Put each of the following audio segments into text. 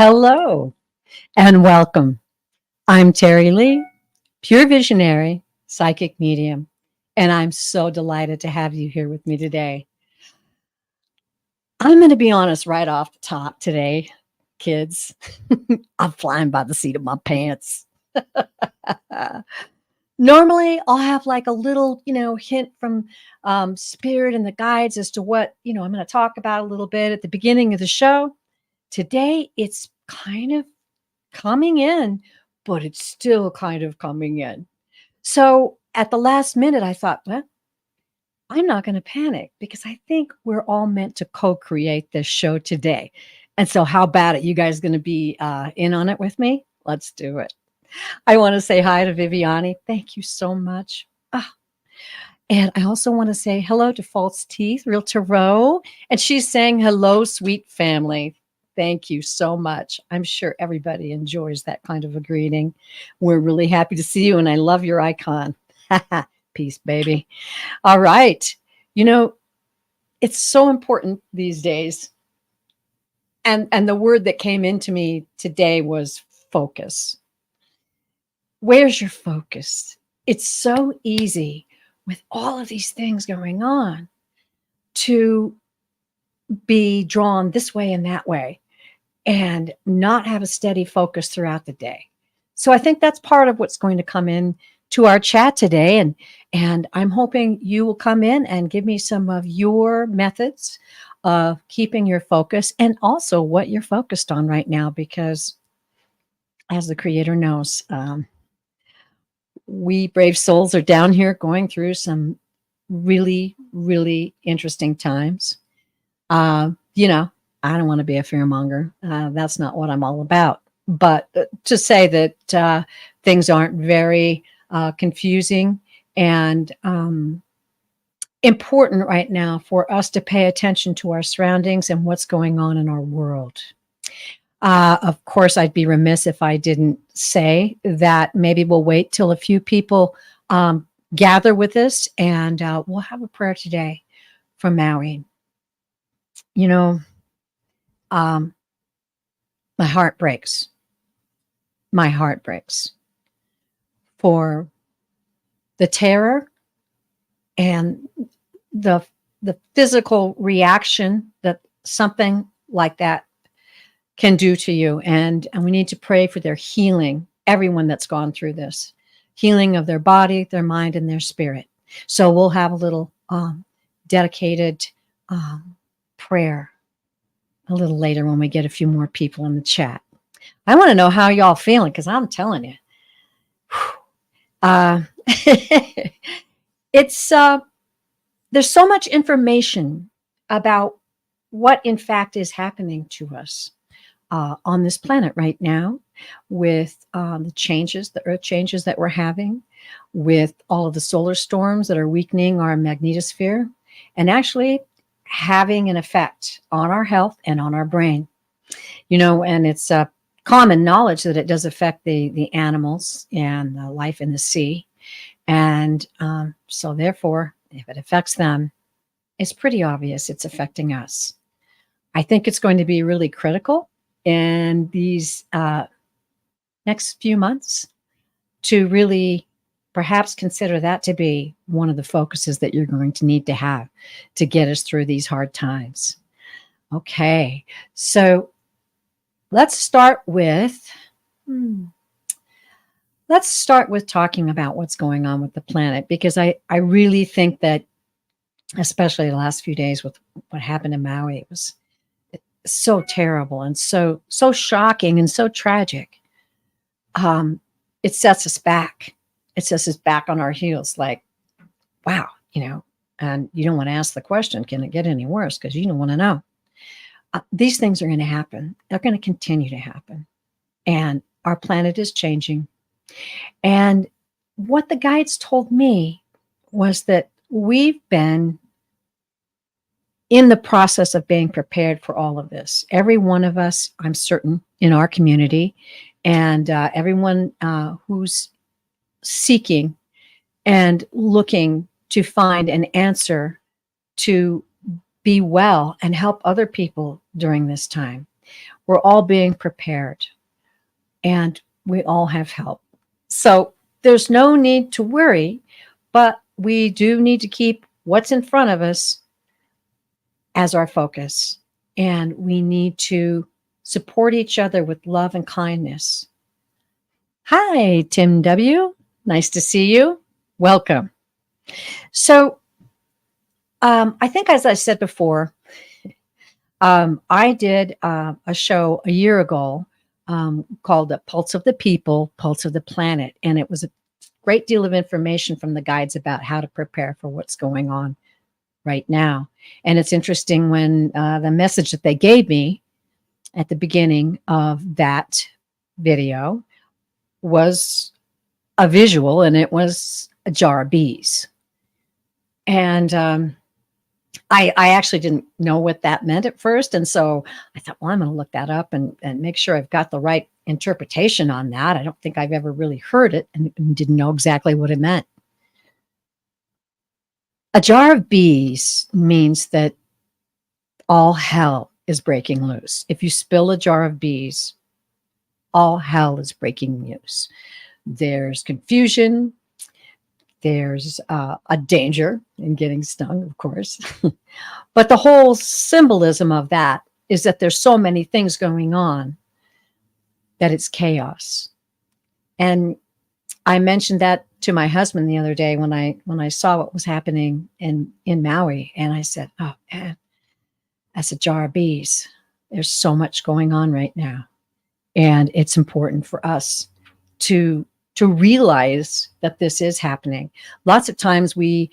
Hello and welcome. I'm Terry Lee, pure visionary, psychic medium, and I'm so delighted to have you here with me today. I'm going to be honest right off the top today, kids. I'm flying by the seat of my pants. Normally, I'll have like a little, hint from spirit and the guides as to what, I'm going to talk about a little bit at the beginning of the show. Today, it's kind of coming in, but it's still kind of coming in. So at the last minute, I thought, well, I'm not going to panic because I think we're all meant to co create this show today. And so, how about it? You guys going to be in on it with me? Let's do it. I want to say hi to Viviani. Thank you so much. And I also want to say hello to False Teeth, Real Tarot. And she's saying, hello, sweet family. Thank you so much. I'm sure everybody enjoys that kind of a greeting. We're really happy to see you, and I love your icon. Peace, baby. All right. You know, it's so important these days. And the word that came into me today was focus. Where's your focus? It's so easy with all of these things going on to be drawn this way and that way and not have a steady focus throughout the day. So I think that's part of what's going to come in to our chat today. And I'm hoping you will come in and give me some of your methods of keeping your focus and also what you're focused on right now, because as the creator knows, we brave souls are down here going through some really, really interesting times. You know, I don't want to be a fearmonger. That's not what I'm all about. But to say that things aren't very confusing and important right now for us to pay attention to our surroundings and what's going on in our world. Of course, I'd be remiss if I didn't say that maybe we'll wait till a few people gather with us, and we'll have a prayer today from Maui. You know, my heart breaks. My heart breaks for the terror and the physical reaction that something like that can do to you. And we need to pray for their healing, everyone that's gone through this, healing of their body, their mind, and their spirit. So we'll have a little dedicated prayer a little later when we get a few more people in the chat. I want to know how y'all feeling, because I'm telling you, it's there's so much information about what in fact is happening to us on this planet right now, with the changes, the earth changes that we're having, with all of the solar storms that are weakening our magnetosphere and actually having an effect on our health and on our brain. You know, and it's common knowledge that it does affect the animals and the life in the sea. And so therefore, if it affects them, it's pretty obvious it's affecting us. I think it's going to be really critical in these next few months to really perhaps consider that to be one of the focuses that you're going to need to have to get us through these hard times. Okay, so let's start with talking about what's going on with the planet, because I really think that, especially the last few days with what happened in Maui, it was so terrible and so shocking and so tragic. It sets us back. It sets us back on our heels, like, wow, you know, and you don't want to ask the question, can it get any worse? Because you don't want to know. These things are going to happen. They're going to continue to happen. And our planet is changing. And what the guides told me was that we've been in the process of being prepared for all of this. Every one of us, I'm certain, in our community, and everyone who's seeking and looking to find an answer to be well and help other people during this time. We're all being prepared, and we all have help. So there's no need to worry, but we do need to keep what's in front of us as our focus. And we need to support each other with love and kindness. Hi, Tim W. Nice to see you. Welcome. So, I think, as I said before, I did a show a year ago called The Pulse of the People, Pulse of the Planet. And it was a great deal of information from the guides about how to prepare for what's going on right now. And it's interesting when the message that they gave me at the beginning of that video was a visual, and it was a jar of bees. And I actually didn't know what that meant at first. And so I thought, well, I'm going to look that up and make sure I've got the right interpretation on that. I don't think I've ever really heard it and didn't know exactly what it meant. A jar of bees means that all hell is breaking loose. If you spill a jar of bees, all hell is breaking loose. There's confusion. There's a danger in getting stung, of course. But the whole symbolism of that is that there's so many things going on that it's chaos. And I mentioned that to my husband the other day when I saw what was happening in Maui. And I said, oh, man, that's a jar of bees. There's so much going on right now. And it's important for us to realize that this is happening. Lots of times we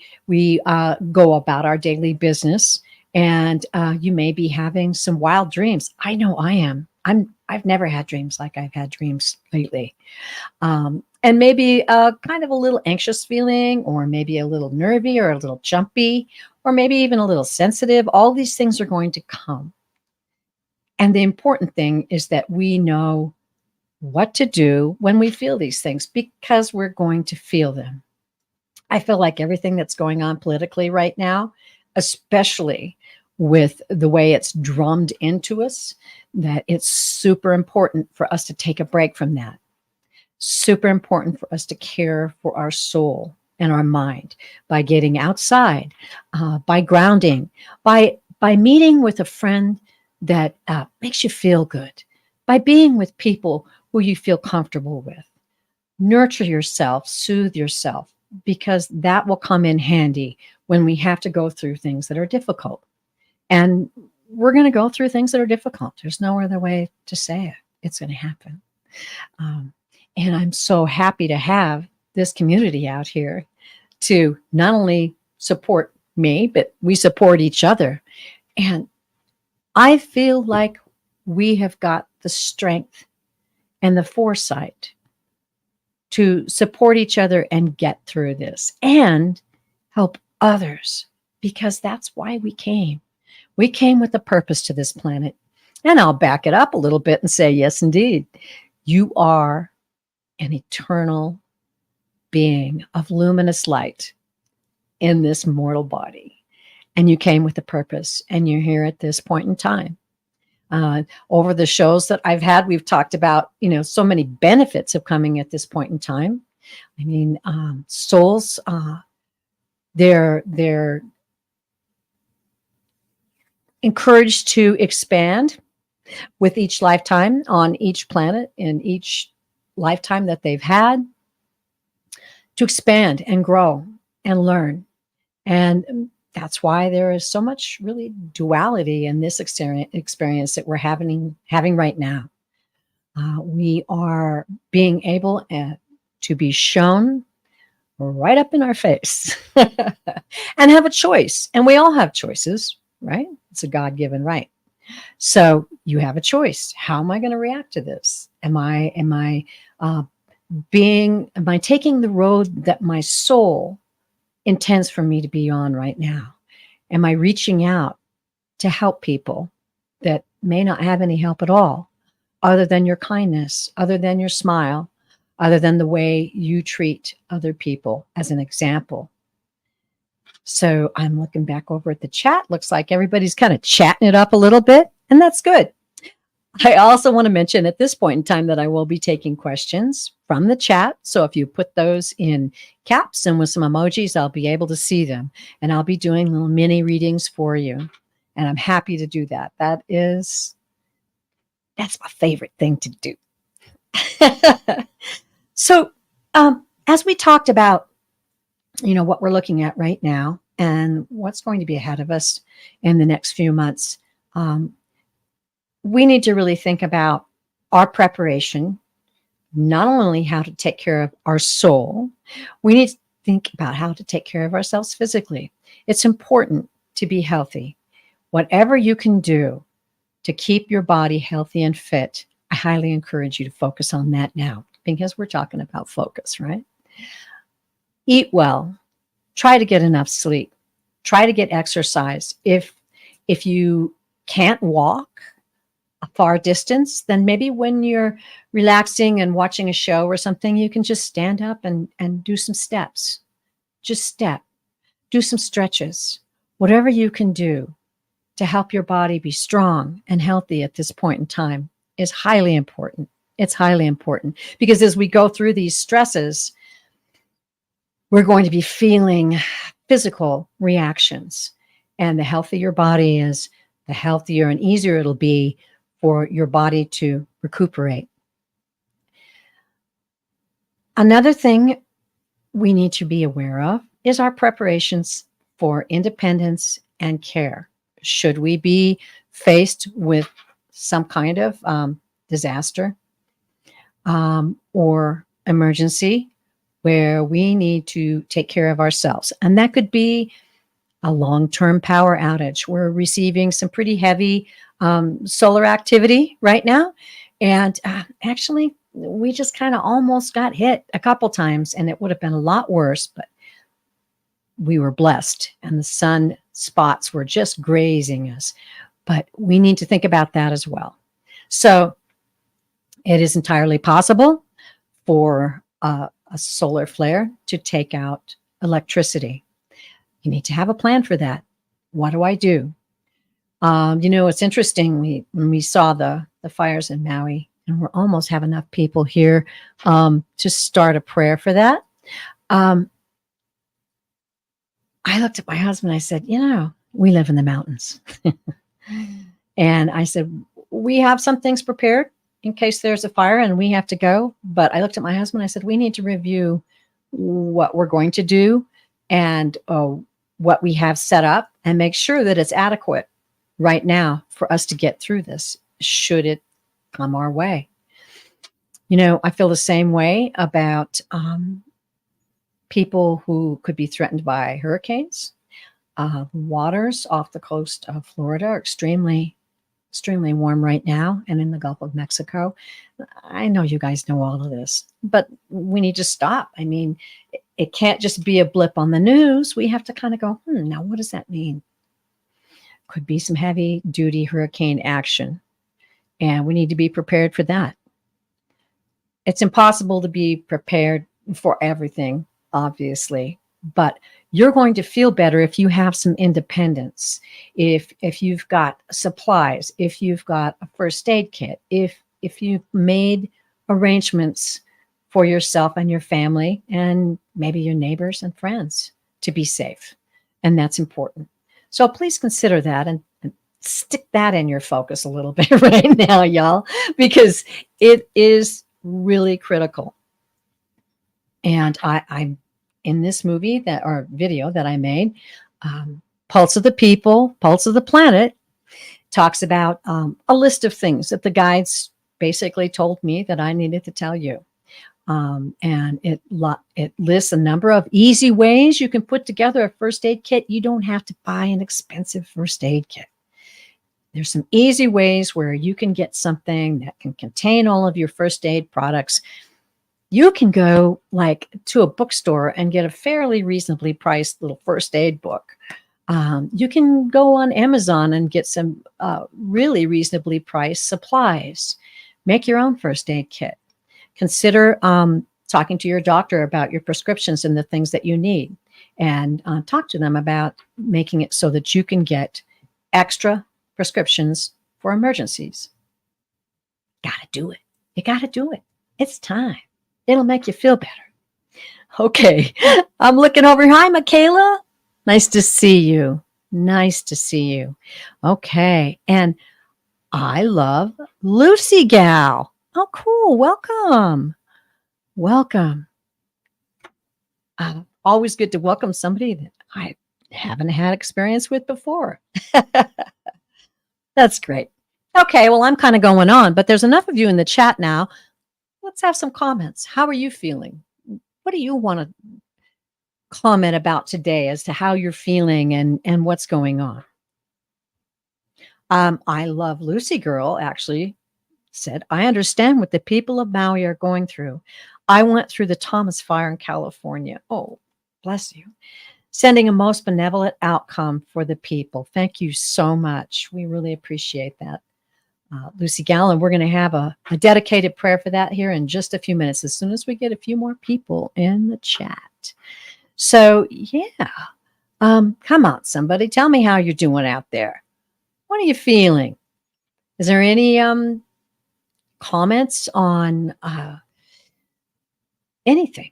go about our daily business, and you may be having some wild dreams. I know I am. I've never had dreams like I've had dreams lately. And maybe kind of a little anxious feeling, or maybe a little nervy, or a little jumpy, or maybe even a little sensitive. All these things are going to come. And the important thing is that we know what to do when we feel these things, because we're going to feel them. I feel like everything that's going on politically right now, especially with the way it's drummed into us, that it's super important for us to take a break from that. Super important for us to care for our soul and our mind by getting outside, by grounding, by meeting with a friend that makes you feel good, by being with people who you feel comfortable with. Nurture yourself, soothe yourself, because that will come in handy when we have to go through things that are difficult. And we're going to go through things that are difficult. There's no other way to say it. It's going to happen. And I'm so happy to have this community out here to not only support me, but we support each other. And I feel like we have got the strength and the foresight to support each other and get through this and help others, because that's why we came. We came with a purpose to this planet. And I'll back it up a little bit and say, yes, indeed, you are an eternal being of luminous light in this mortal body. And you came with a purpose, and you're here at this point in time. Over the shows that I've had, we've talked about, so many benefits of coming at this point in time. I mean, souls, they're encouraged to expand with each lifetime on each planet, in each lifetime that they've had, to expand and grow and learn. And that's why there is so much really duality in this experience that we're having right now. We are being able to be shown right up in our face and have a choice. And we all have choices, right? It's a God-given right. So you have a choice. How am I going to react to this? Am I taking the road that my soul intends for me to be on right now? Am I reaching out to help people that may not have any help at all, other than your kindness, other than your smile, other than the way you treat other people as an example? So I'm looking back over at the chat. Looks like everybody's kind of chatting it up a little bit, and that's good. I also want to mention at this point in time that I will be taking questions from the chat. So if you put those in caps and with some emojis, I'll be able to see them. And I'll be doing little mini readings for you. And I'm happy to do that. That's my favorite thing to do. So, as we talked about, what we're looking at right now and what's going to be ahead of us in the next few months, we need to really think about our preparation, not only how to take care of our soul, we need to think about how to take care of ourselves physically. It's important to be healthy. Whatever you can do to keep your body healthy and fit, I highly encourage you to focus on that now, because we're talking about focus, right? Eat well. Try to get enough sleep. Try to get exercise. If you can't walk a far distance, then maybe when you're relaxing and watching a show or something, you can just stand up and do some steps. Just step. Do some stretches. Whatever you can do to help your body be strong and healthy at this point in time is highly important. It's highly important because as we go through these stresses, we're going to be feeling physical reactions. And the healthier your body is, the healthier and easier it'll be for your body to recuperate. Another thing we need to be aware of is our preparations for independence and care. Should we be faced with some kind of disaster or emergency where we need to take care of ourselves? And that could be a long-term power outage. We're receiving some pretty heavy solar activity right now. And actually, we just kind of almost got hit a couple times, and it would have been a lot worse, but we were blessed, and the sun spots were just grazing us. But we need to think about that as well. So it is entirely possible for a solar flare to take out electricity. You need to have a plan for that. What do I do? It's interesting. When we saw the fires in Maui, and we're almost have enough people here to start a prayer for that. I looked at my husband. I said, we live in the mountains. And I said, we have some things prepared in case there's a fire and we have to go. But I looked at my husband. I said, we need to review what we're going to do and what we have set up and make sure that it's adequate right now for us to get through this, should it come our way. I feel the same way about people who could be threatened by hurricanes. Waters off the coast of Florida are extremely warm right now, and in the Gulf of Mexico. I know you guys know all of this, but we need to stop. I mean, it can't just be a blip on the news. We have to kind of go, now what does that mean? Could be some heavy duty hurricane action, and we need to be prepared for that. It's impossible to be prepared for everything, obviously, but you're going to feel better if you have some independence, if you've got supplies, if you've got a first aid kit, if you've made arrangements for yourself and your family and maybe your neighbors and friends to be safe. And that's important. So please consider that and stick that in your focus a little bit right now, y'all, because it is really critical. And I'm in this movie or video that I made, Pulse of the People, Pulse of the Planet, talks about a list of things that the guides basically told me that I needed to tell you. And it lists a number of easy ways you can put together a first aid kit. You don't have to buy an expensive first aid kit. There's some easy ways where you can get something that can contain all of your first aid products. You can go to a bookstore and get a fairly reasonably priced little first aid book. You can go on Amazon and get some really reasonably priced supplies. Make your own first aid kit. Consider talking to your doctor about your prescriptions and the things that you need, and talk to them about making it so that you can get extra prescriptions for emergencies. Gotta do it. You gotta do it. It's time. It'll make you feel better. Okay. I'm looking over. Hi, Michaela. Nice to see you. Nice to see you. Okay. And I love Lucy Gal. Oh, cool. Welcome. Welcome. Always good to welcome somebody that I haven't had experience with before. That's great. Okay, well, I'm kind of going on, but there's enough of you in the chat now. Let's have some comments. How are you feeling? What do you want to comment about today as to how you're feeling and what's going on? I love Lucy Girl actually said, I understand what the people of Maui are going through. I went through the Thomas Fire in California. Oh, bless you. Sending a most benevolent outcome for the people. Thank you so much. We really appreciate that. Lucy Gallen, we're going to have a dedicated prayer for that here in just a few minutes, as soon as we get a few more people in the chat. So, yeah, come on, somebody. Tell me how you're doing out there. What are you feeling? Is there any comments on anything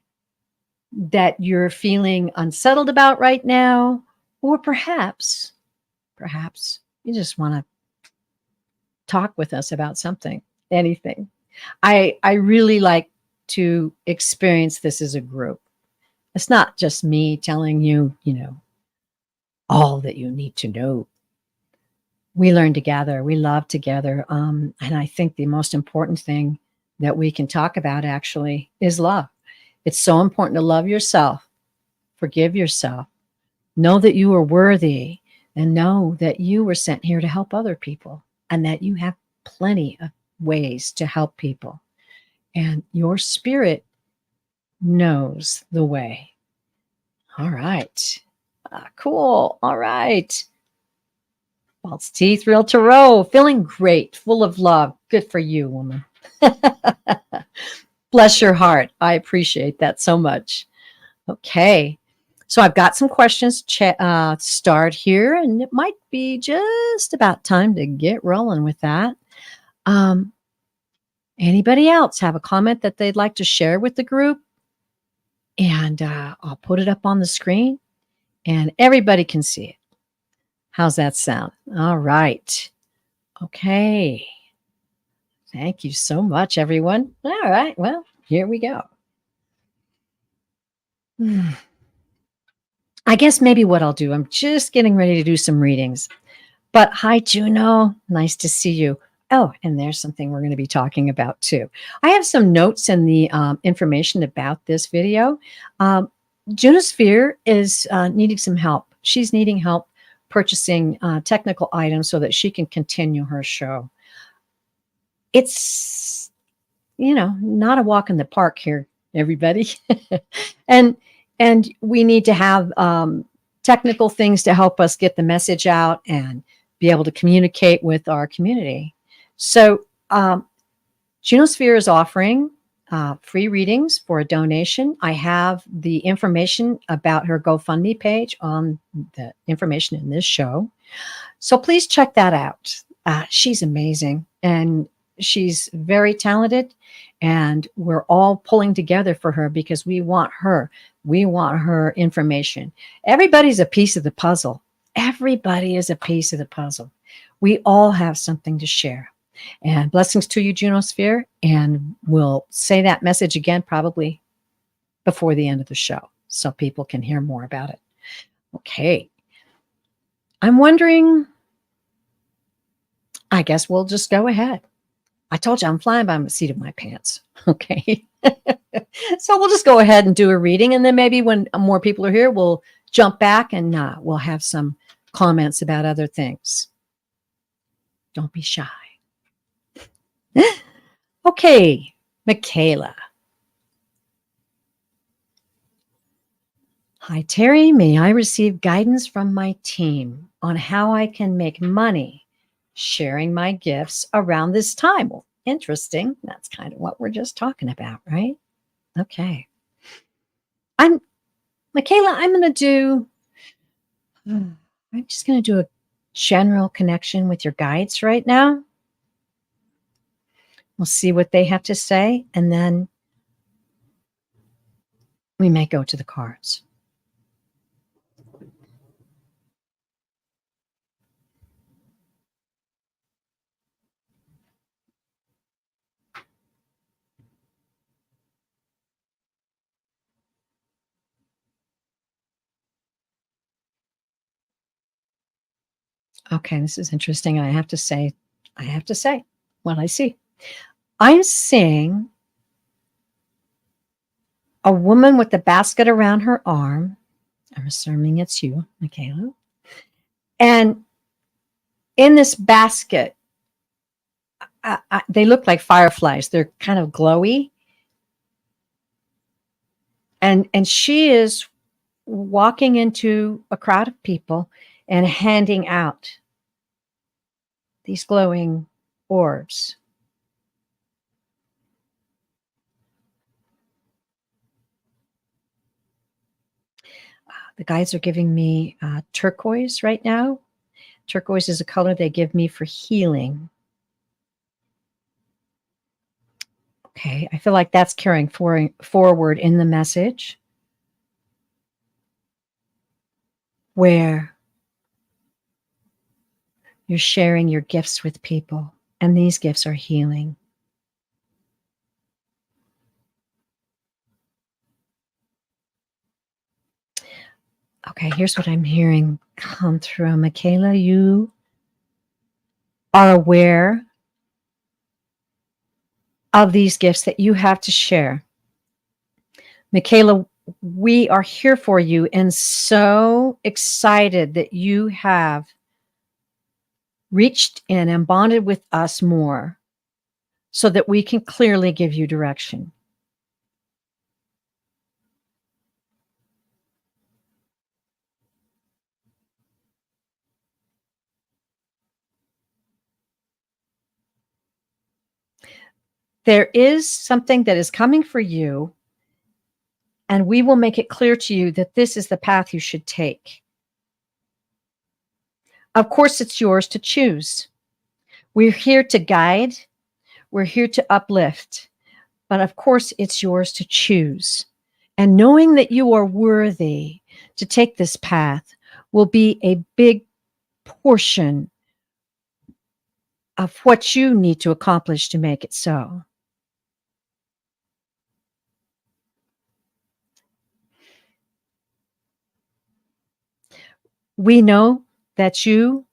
that you're feeling unsettled about right now? Or perhaps you just want to talk with us about something, anything. I really like to experience this as a group. It's not just me telling you, all that you need to know. We learn together. We love together. And I think the most important thing that we can talk about actually is love. It's so important to love yourself, forgive yourself, know that you are worthy, and know that you were sent here to help other people and that you have plenty of ways to help people. And your spirit knows the way. All right. Cool. All right. False teeth, real tarot. Feeling great, full of love. Good for you, woman. Bless your heart. I appreciate that so much. Okay. So I've got some questions to start here, and it might be just about time to get rolling with that. Anybody else have a comment that they'd like to share with the group? And I'll put it up on the screen and everybody can see it. How's that sound? All right. Okay. Thank you so much, everyone. All right. Well, here we go. I guess maybe what I'll do, I'm just getting ready to do some readings. But hi, Juno. Nice to see you. Oh, and there's something we're going to be talking about too. I have some notes in the information about this video. Junosphere is needing some help. She's needing help purchasing technical items so that she can continue her show. It's, not a walk in the park here, everybody. and we need to have technical things to help us get the message out and be able to communicate with our community. So Junosphere is offering free readings for a donation. I have the information about her GoFundMe page on the information in this show. So please check that out. She's amazing and she's very talented, and we're all pulling together for her because we want her. We want her information. Everybody's a piece of the puzzle. Everybody is a piece of the puzzle. We all have something to share. And blessings to you, Junosphere. And we'll say that message again probably before the end of the show so people can hear more about it. Okay. I'm wondering, I guess we'll just go ahead. I told you I'm flying by the seat of my pants. Okay. So we'll just go ahead and do a reading. And then maybe when more people are here, we'll jump back and we'll have some comments about other things. Don't be shy. Okay, Michaela. Hi, Terry. May I receive guidance from my team on how I can make money sharing my gifts around this time? Well, interesting. That's kind of what we're just talking about, right? Okay. Michaela, I'm just going to do a general connection with your guides right now. We'll see what they have to say, and then we may go to the cards. Okay, this is interesting. I have to say what I see. I'm seeing a woman with a basket around her arm. I'm assuming it's you, Michaela. And in this basket, they look like fireflies. They're kind of glowy. And she is walking into a crowd of people and handing out these glowing orbs. The guides are giving me turquoise right now. Turquoise is a color they give me for healing. Okay, I feel like that's carrying forward in the message where you're sharing your gifts with people, and these gifts are healing. Okay, here's what I'm hearing come through. Michaela, you are aware of these gifts that you have to share. Michaela, we are here for you and so excited that you have reached in and bonded with us more so that we can clearly give you direction. There is something that is coming for you, and we will make it clear to you that this is the path you should take. Of course, it's yours to choose. We're here to guide, we're here to uplift, but of course, it's yours to choose. And knowing that you are worthy to take this path will be a big portion of what you need to accomplish to make it so. We know that you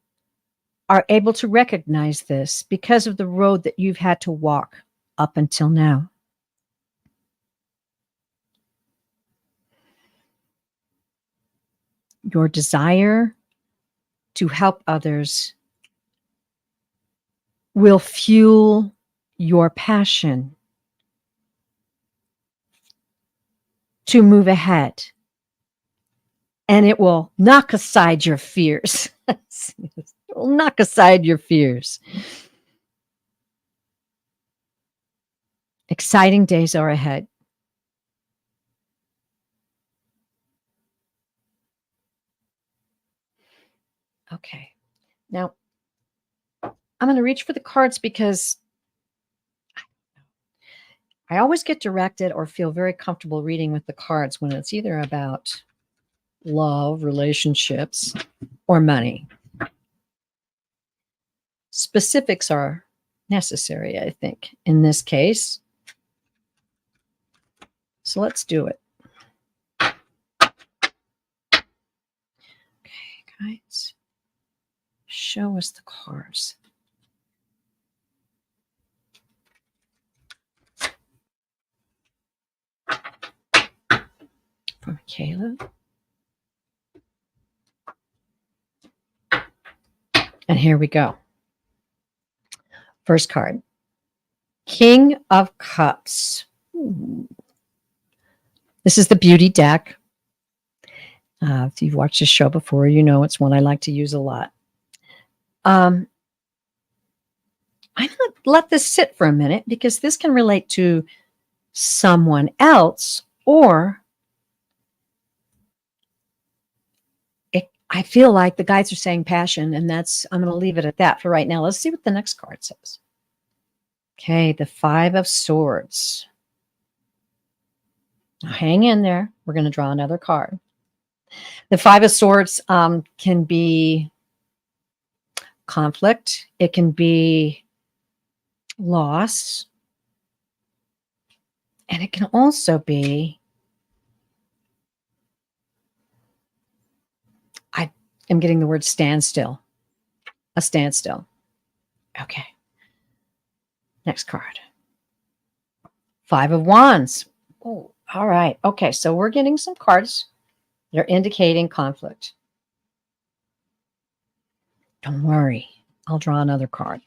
are able to recognize this because of the road that you've had to walk up until now. Your desire to help others will fuel your passion to move ahead, and it will knock aside your fears. It will knock aside your fears. Exciting days are ahead. Okay. Now, I'm going to reach for the cards because I always get directed or feel very comfortable reading with the cards when it's either about love, relationships, or money. Specifics are necessary, I think, in this case. So let's do it. Okay, guys, show us the cards. For Michaela. And here we go. First card, King of Cups. Ooh. This is the beauty deck. If you've watched this show before, you know it's one I like to use a lot. I'm going to let this sit for a minute because this can relate to someone else, or I feel like the guides are saying passion, and I'm going to leave it at that for right now. Let's see what the next card says. Okay, the Five of Swords. Now hang in there. We're going to draw another card. The Five of Swords can be conflict. It can be loss. And it can also be, I am getting the word standstill. A standstill. Okay. Next card. Five of Wands. Oh, all right. Okay, so we're getting some cards that are indicating conflict. Don't worry. I'll draw another card.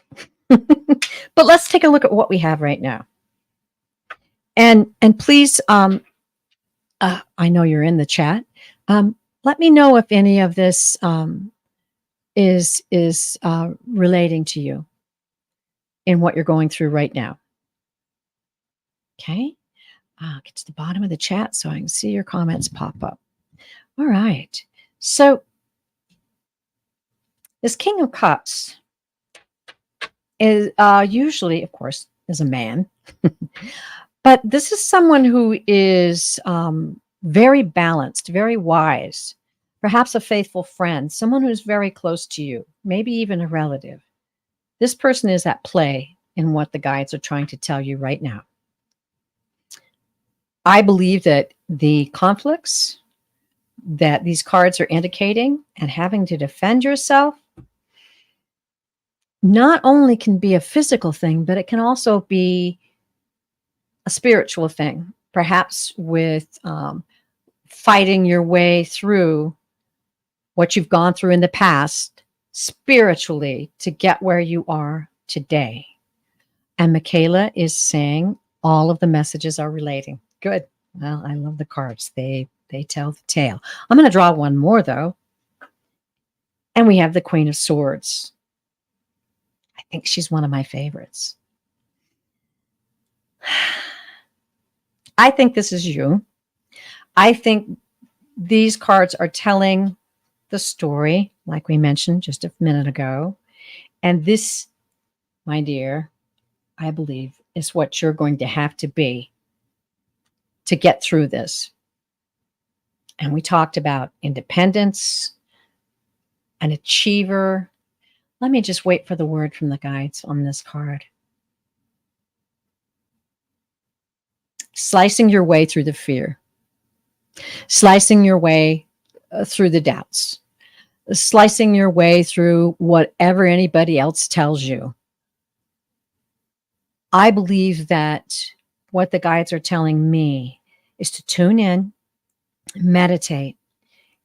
But let's take a look at what we have right now. And please, I know you're in the chat. Let me know if any of this is relating to you in what you're going through right now. Okay. Get to the bottom of the chat so I can see your comments pop up. All right. So this King of Cups is usually, of course, is a man. But this is someone who is very balanced, very wise, perhaps a faithful friend, someone who's very close to you, maybe even a relative. This person is at play in what the guides are trying to tell you right now. I believe that the conflicts that these cards are indicating and having to defend yourself not only can be a physical thing, but it can also be a spiritual thing, perhaps with fighting your way through what you've gone through in the past spiritually to get where you are today. And Michaela is saying all of the messages are relating. Good. Well, I love the cards. They tell the tale. I'm going to draw one more, though. And we have the Queen of Swords. I think she's one of my favorites. I think this is you. I think these cards are telling the story, like we mentioned just a minute ago. And this, my dear, I believe is what you're going to have to be to get through this. And we talked about independence, an achiever. Let me just wait for the word from the guides on this card. Slicing your way through the fear, slicing your way through the doubts, slicing your way through whatever anybody else tells you. I believe that what the guides are telling me is to tune in, meditate,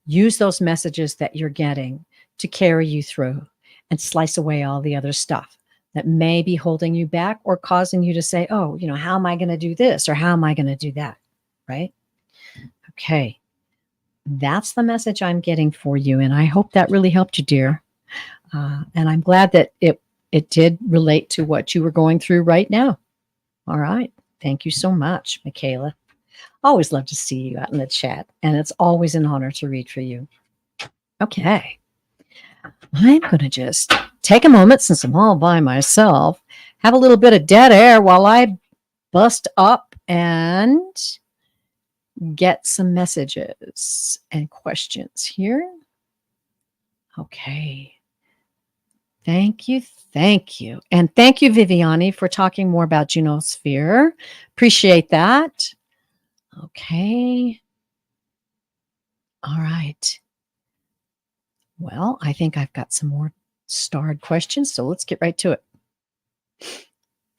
use those messages that you're getting to carry you through and slice away all the other stuff that may be holding you back or causing you to say, oh, how am I going to do this? Or how am I going to do that? Right? Okay. That's the message I'm getting for you. And I hope that really helped you, dear. And I'm glad that it did relate to what you were going through right now. All right. Thank you so much, Michaela. Always love to see you out in the chat. And it's always an honor to read for you. Okay. I'm going to just take a moment, since I'm all by myself, have a little bit of dead air while I bust up and get some messages and questions here. Okay. Thank you. Thank you. And thank you, Viviani, for talking more about Junosphere. Appreciate that. Okay. All right. Well, I think I've got some more starred questions, so let's get right to it.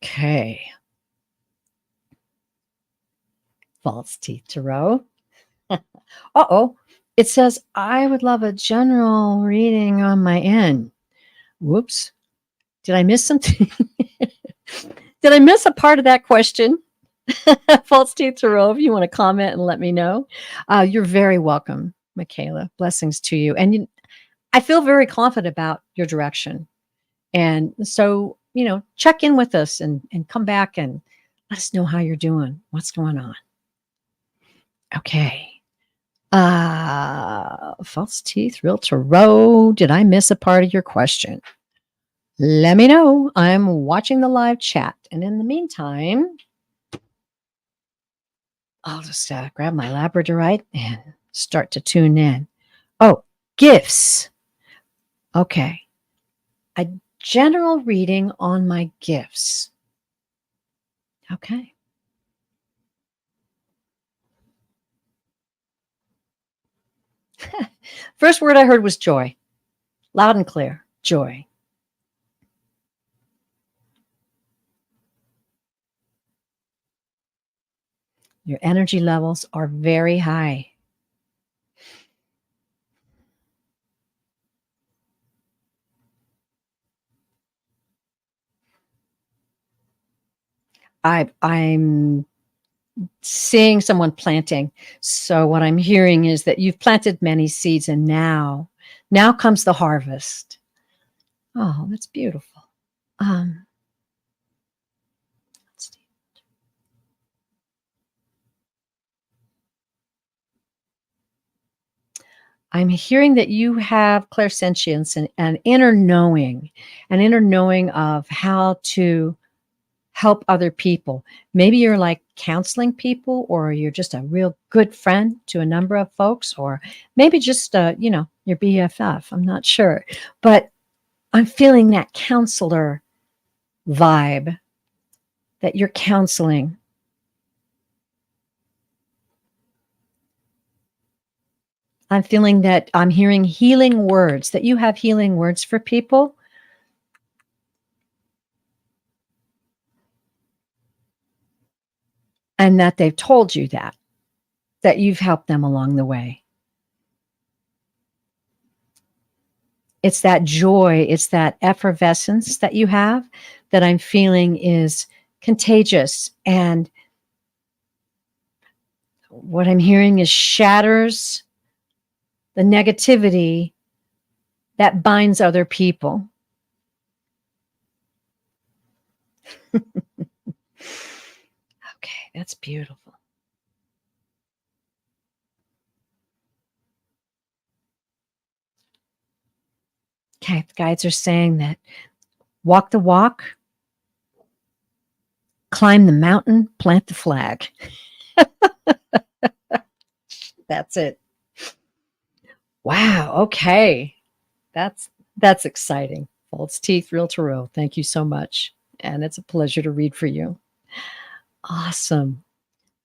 Okay. False teeth tarot. Uh-oh. It says, I would love a general reading on my end. Whoops. Did I miss something? Did I miss a part of that question? False teeth tarot, if you want to comment and let me know. You're very welcome, Michaela. Blessings to you. And I feel very confident about your direction. And so, check in with us and come back and let us know how you're doing. What's going on? Okay. False teeth, real tarot. Did I miss a part of your question? let me know. I'm watching the live chat. And in the meantime, I'll just grab my Labradorite and start to tune in. Oh, gifts. Okay. A general reading on my gifts. Okay. First word I heard was joy. Loud and clear. Joy. Your energy levels are very high. I'm seeing someone planting. So what I'm hearing is that you've planted many seeds and now comes the harvest. Oh, that's beautiful. Um, let's see. I'm hearing that you have clairsentience and an inner knowing of how to help other people. Maybe you're like counseling people, or you're just a real good friend to a number of folks, or maybe just, your BFF. I'm not sure. But I'm feeling that counselor vibe, that you're counseling. I'm feeling that I'm hearing healing words, that you have healing words for people. And that they've told you that you've helped them along the way. It's that joy, it's that effervescence that you have that I'm feeling is contagious. And what I'm hearing is shatters the negativity that binds other people. Okay, that's beautiful. Okay, the guides are saying that walk the walk, climb the mountain, plant the flag. That's it. Wow. Okay. That's exciting. False Teeth Real Tarot. Thank you so much. And it's a pleasure to read for you. Awesome.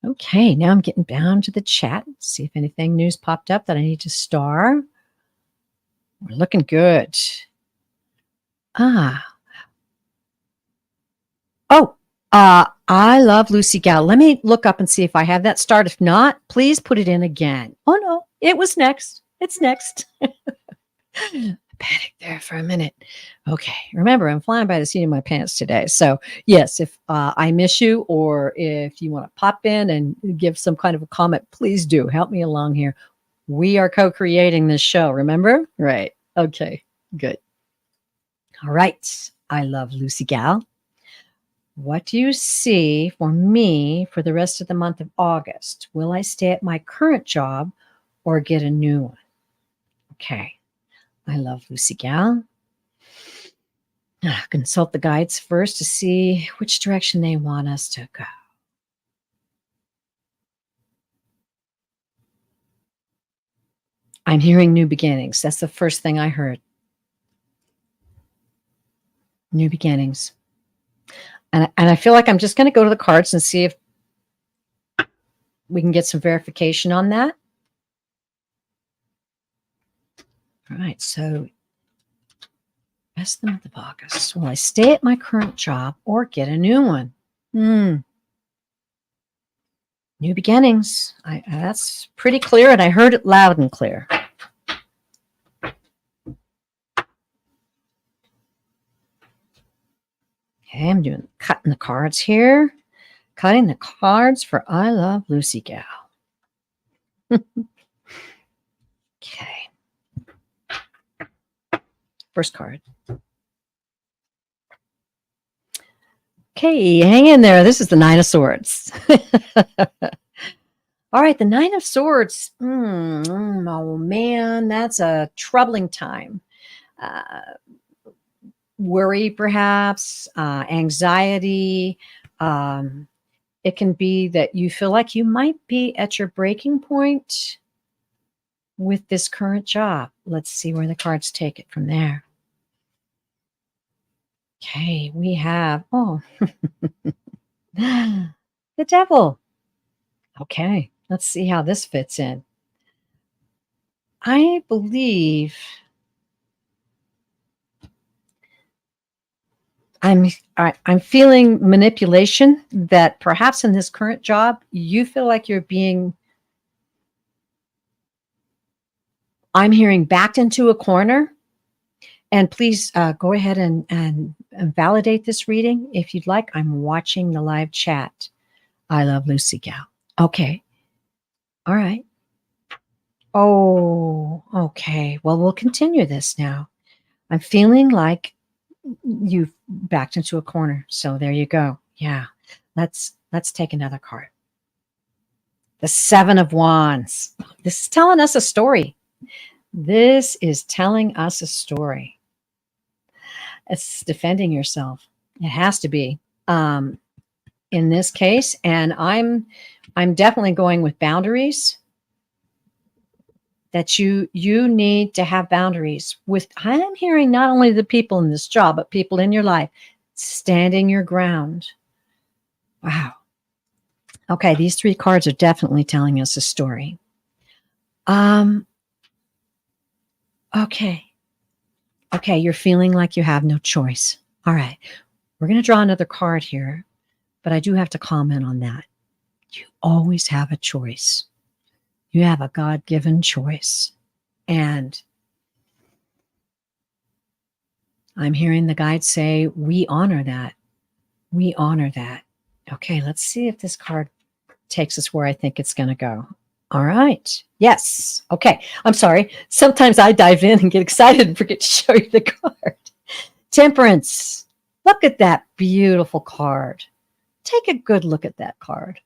Okay, now I'm getting down to the chat. See if anything new's popped up that I need to star. We're looking good. Ah. Oh, I love Lucy Gal. Let me look up and see if I have that start. If not, please put it in again. Oh no, it was next. It's next. Panic there for a minute. Okay, remember, I'm flying by the seat of my pants today. So, yes, if I miss you, or if you want to pop in and give some kind of a comment, please do. Help me along here. We are co creating this show, remember? Right. Okay, good. All right. I love Lucy Gal. What do you see for me for the rest of the month of August? Will I stay at my current job or get a new one? Okay. I love Lucy Gal. Consult the guides first to see which direction they want us to go. I'm hearing new beginnings. That's the first thing I heard. New beginnings. And I feel like I'm just going to go to the cards and see if we can get some verification on that. All right. So, rest of the month of August. Will I stay at my current job or get a new one? New beginnings. That's pretty clear, and I heard it loud and clear. Okay, I'm cutting the cards here. Cutting the cards for I Love Lucy Gal. Okay. First card. Okay, hang in there. This is the Nine of Swords. All right, the Nine of Swords. Oh man, that's a troubling time. worry, perhaps, anxiety. Um, it can be that you feel like you might be at your breaking point with this current job. Let's see where the cards take it from there. Okay, we have, oh, the devil. Okay, let's see how this fits in. I believe I'm feeling manipulation, that perhaps in this current job you feel like you're being, I'm hearing, backed into a corner. And please go ahead and validate this reading if you'd like. I'm watching the live chat. I love Lucy Gal. Okay. All right. Oh, okay. Well, we'll continue this now. I'm feeling like you've backed into a corner. So there you go. Yeah. Let's take another card. The Seven of Wands. This is telling us a story. This is telling us a story. It's defending yourself. It has to be. In this case, and I'm definitely going with boundaries. That you need to have boundaries with. I'm hearing not only the people in this job, but people in your life. Standing your ground. Wow. Okay, these three cards are definitely telling us a story. Okay, you're feeling like you have no choice. All right, we're going to draw another card here, but I do have to comment on that. You always have a choice. You have a God-given choice. And I'm hearing the guides say, we honor that. We honor that. Okay, let's see if this card takes us where I think it's going to go. All right. Yes. Okay. I'm sorry. Sometimes I dive in and get excited and forget to show you the card. Temperance. Look at that beautiful card. Take a good look at that card.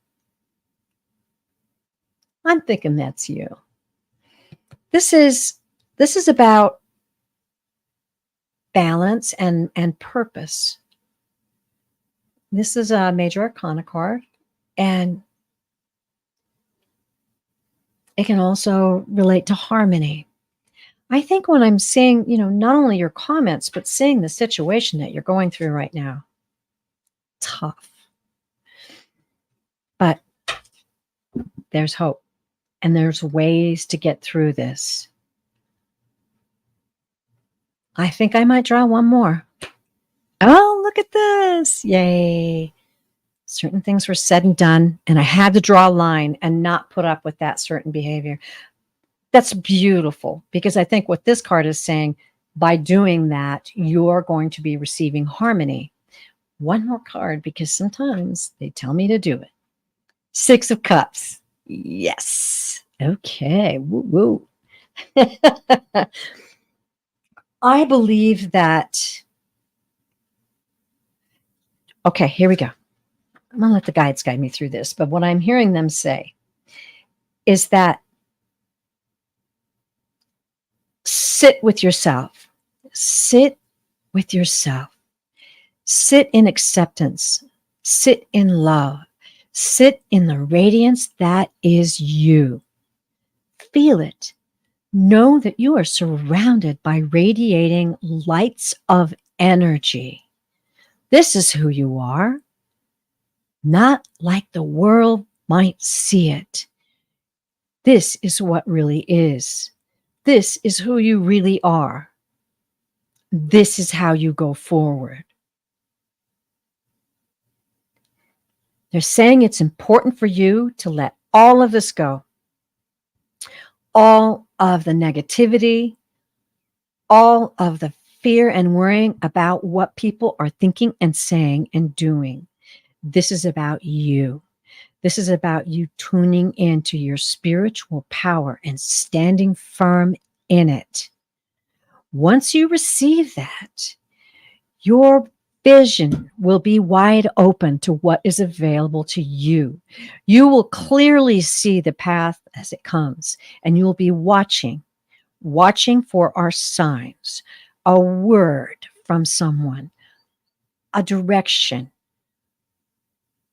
I'm thinking that's you. This is about balance and purpose. This is a major arcana card, and it can also relate to harmony. I think when I'm seeing, not only your comments, but seeing the situation that you're going through right now, tough. But there's hope, and there's ways to get through this. I think I might draw one more. Oh, look at this. Yay. Certain things were said and done, and I had to draw a line and not put up with that certain behavior. That's beautiful, because I think what this card is saying, by doing that, you're going to be receiving harmony. One more card, because sometimes they tell me to do it. Six of Cups. Yes. Okay. Woo woo. I believe that. Okay, here we go. I'm going to let the guides guide me through this. But what I'm hearing them say is that sit with yourself. Sit with yourself. Sit in acceptance. Sit in love. Sit in the radiance that is you. Feel it. Know that you are surrounded by radiating lights of energy. This is who you are, not like the world might see it. This is what really is. This is who you really are. This is how you go forward. They're saying it's important for you to let all of this go. All of the negativity, all of the fear and worrying about what people are thinking and saying and doing. This is about you. This is about you tuning into your spiritual power and standing firm in it. Once you receive that, your vision will be wide open to what is available to you. You will clearly see the path as it comes, and you will be watching for our signs, a word from someone, a direction,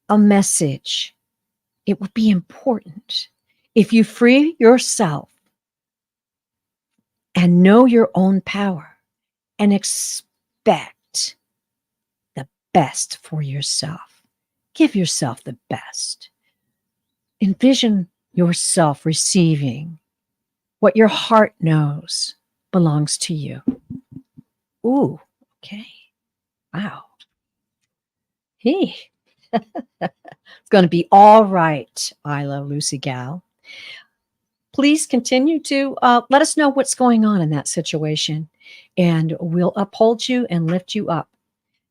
a message, it will be important. If you free yourself and know your own power and expect the best for yourself, give yourself the best. Envision yourself receiving what your heart knows belongs to you. Ooh, okay. Wow. Hey, it's going to be all right, Isla Lucy Gal. Please continue to let us know what's going on in that situation, and we'll uphold you and lift you up.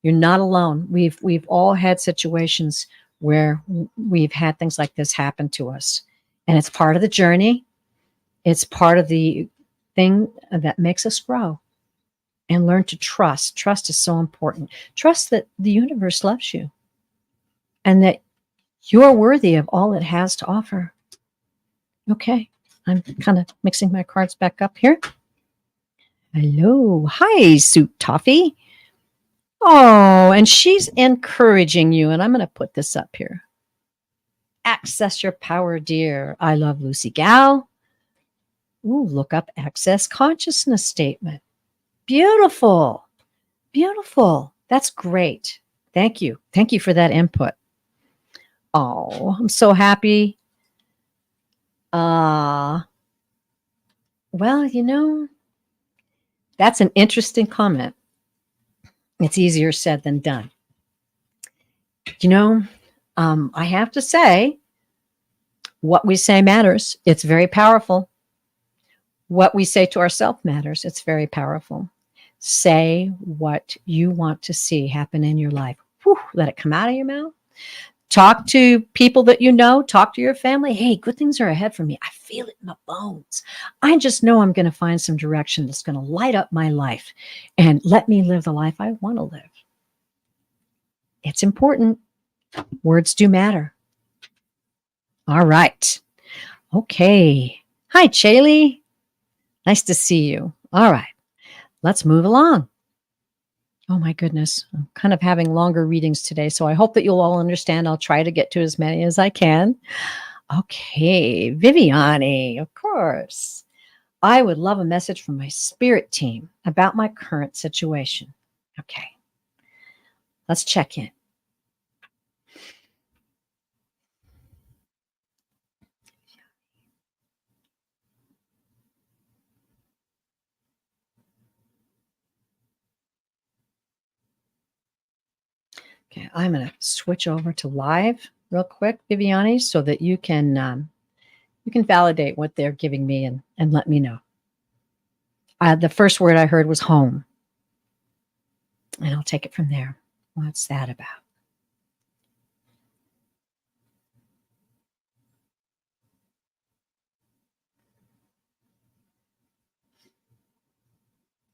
You're not alone. We've all had situations where we've had things like this happen to us, and it's part of the journey. It's part of the thing that makes us grow and learn to trust. Trust is so important. Trust that the universe loves you and that you're worthy of all it has to offer. Okay, I'm kind of mixing my cards back up here. Hello. Hi, Suit Toffee. Oh, and she's encouraging you. And I'm going to put this up here. Access your power, dear. I love Lucy Gal. Ooh, look up access consciousness statement. Beautiful. Beautiful. That's great. Thank you. Thank you for that input. Oh, I'm so happy. Well, that's an interesting comment. It's easier said than done. I have to say, what we say matters. It's very powerful. What we say to ourselves matters. It's very powerful. Say what you want to see happen in your life. Whew, let it come out of your mouth. Talk to people that you know. Talk to your family. Hey, good things are ahead for me. I feel it in my bones. I just know I'm going to find some direction that's going to light up my life and let me live the life I want to live. It's important. Words do matter. All right. Okay. Hi, Chaley. Nice to see you. All right. Let's move along. Oh my goodness. I'm kind of having longer readings today, so I hope that you'll all understand. I'll try to get to as many as I can. Okay. Viviani, of course. I would love a message from my spirit team about my current situation. Okay. Let's check in. Okay, I'm going to switch over to live real quick, Viviani, so that you can validate what they're giving me and let me know. The first word I heard was home, and I'll take it from there. What's that about?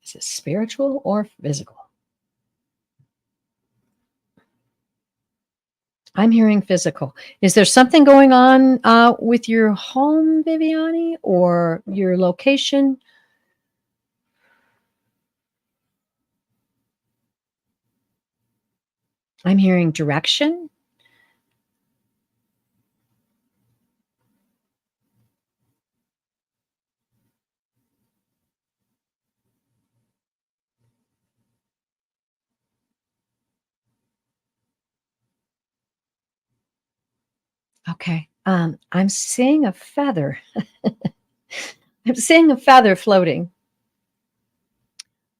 Is it spiritual or physical? I'm hearing physical. Is there something going on with your home, Viviani, or your location? I'm hearing direction. Okay. I'm seeing a feather. I'm seeing a feather floating.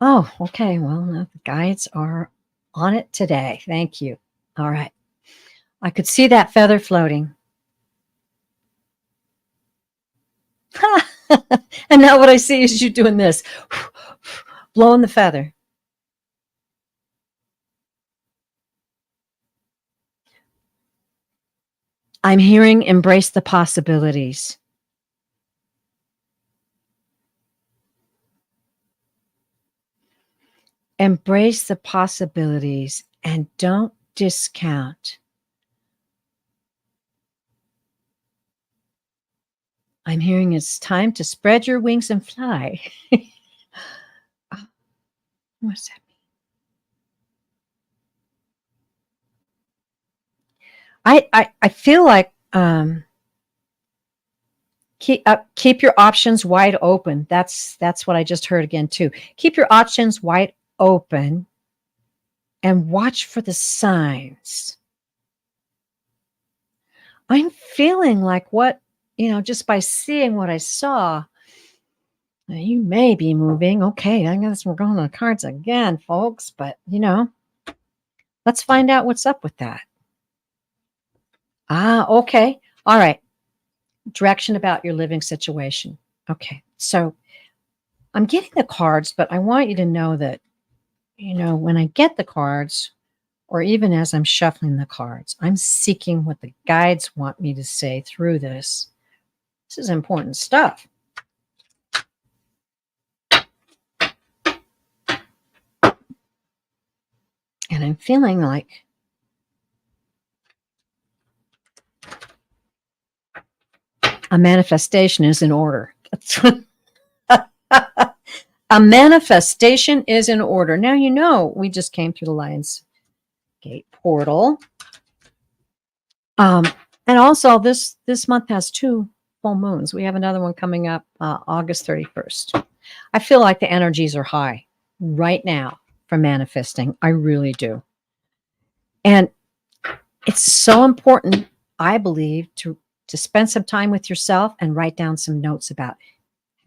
Oh, okay. Well, the guides are on it today. Thank you. All right. I could see that feather floating. And now what I see is you doing this, blowing the feather. I'm hearing embrace the possibilities. Embrace the possibilities and don't discount. I'm hearing it's time to spread your wings and fly. What's that mean? I feel like keep your options wide open. That's what I just heard again too. Keep your options wide open and watch for the signs. I'm feeling like just by seeing what I saw, you may be moving. Okay, I guess we're going to the cards again, folks. But, let's find out what's up with that. Okay. All right. Direction about your living situation. Okay. So I'm getting the cards, but I want you to know that, when I get the cards, or even as I'm shuffling the cards, I'm seeking what the guides want me to say through this. This is important stuff. And I'm feeling like a manifestation is in order. A manifestation is in order. Now, we just came through the Lions Gate portal. And also this month has 2 full moons. We have another one coming up August 31st. I feel like the energies are high right now for manifesting. I really do. And it's so important, I believe, to spend some time with yourself and write down some notes about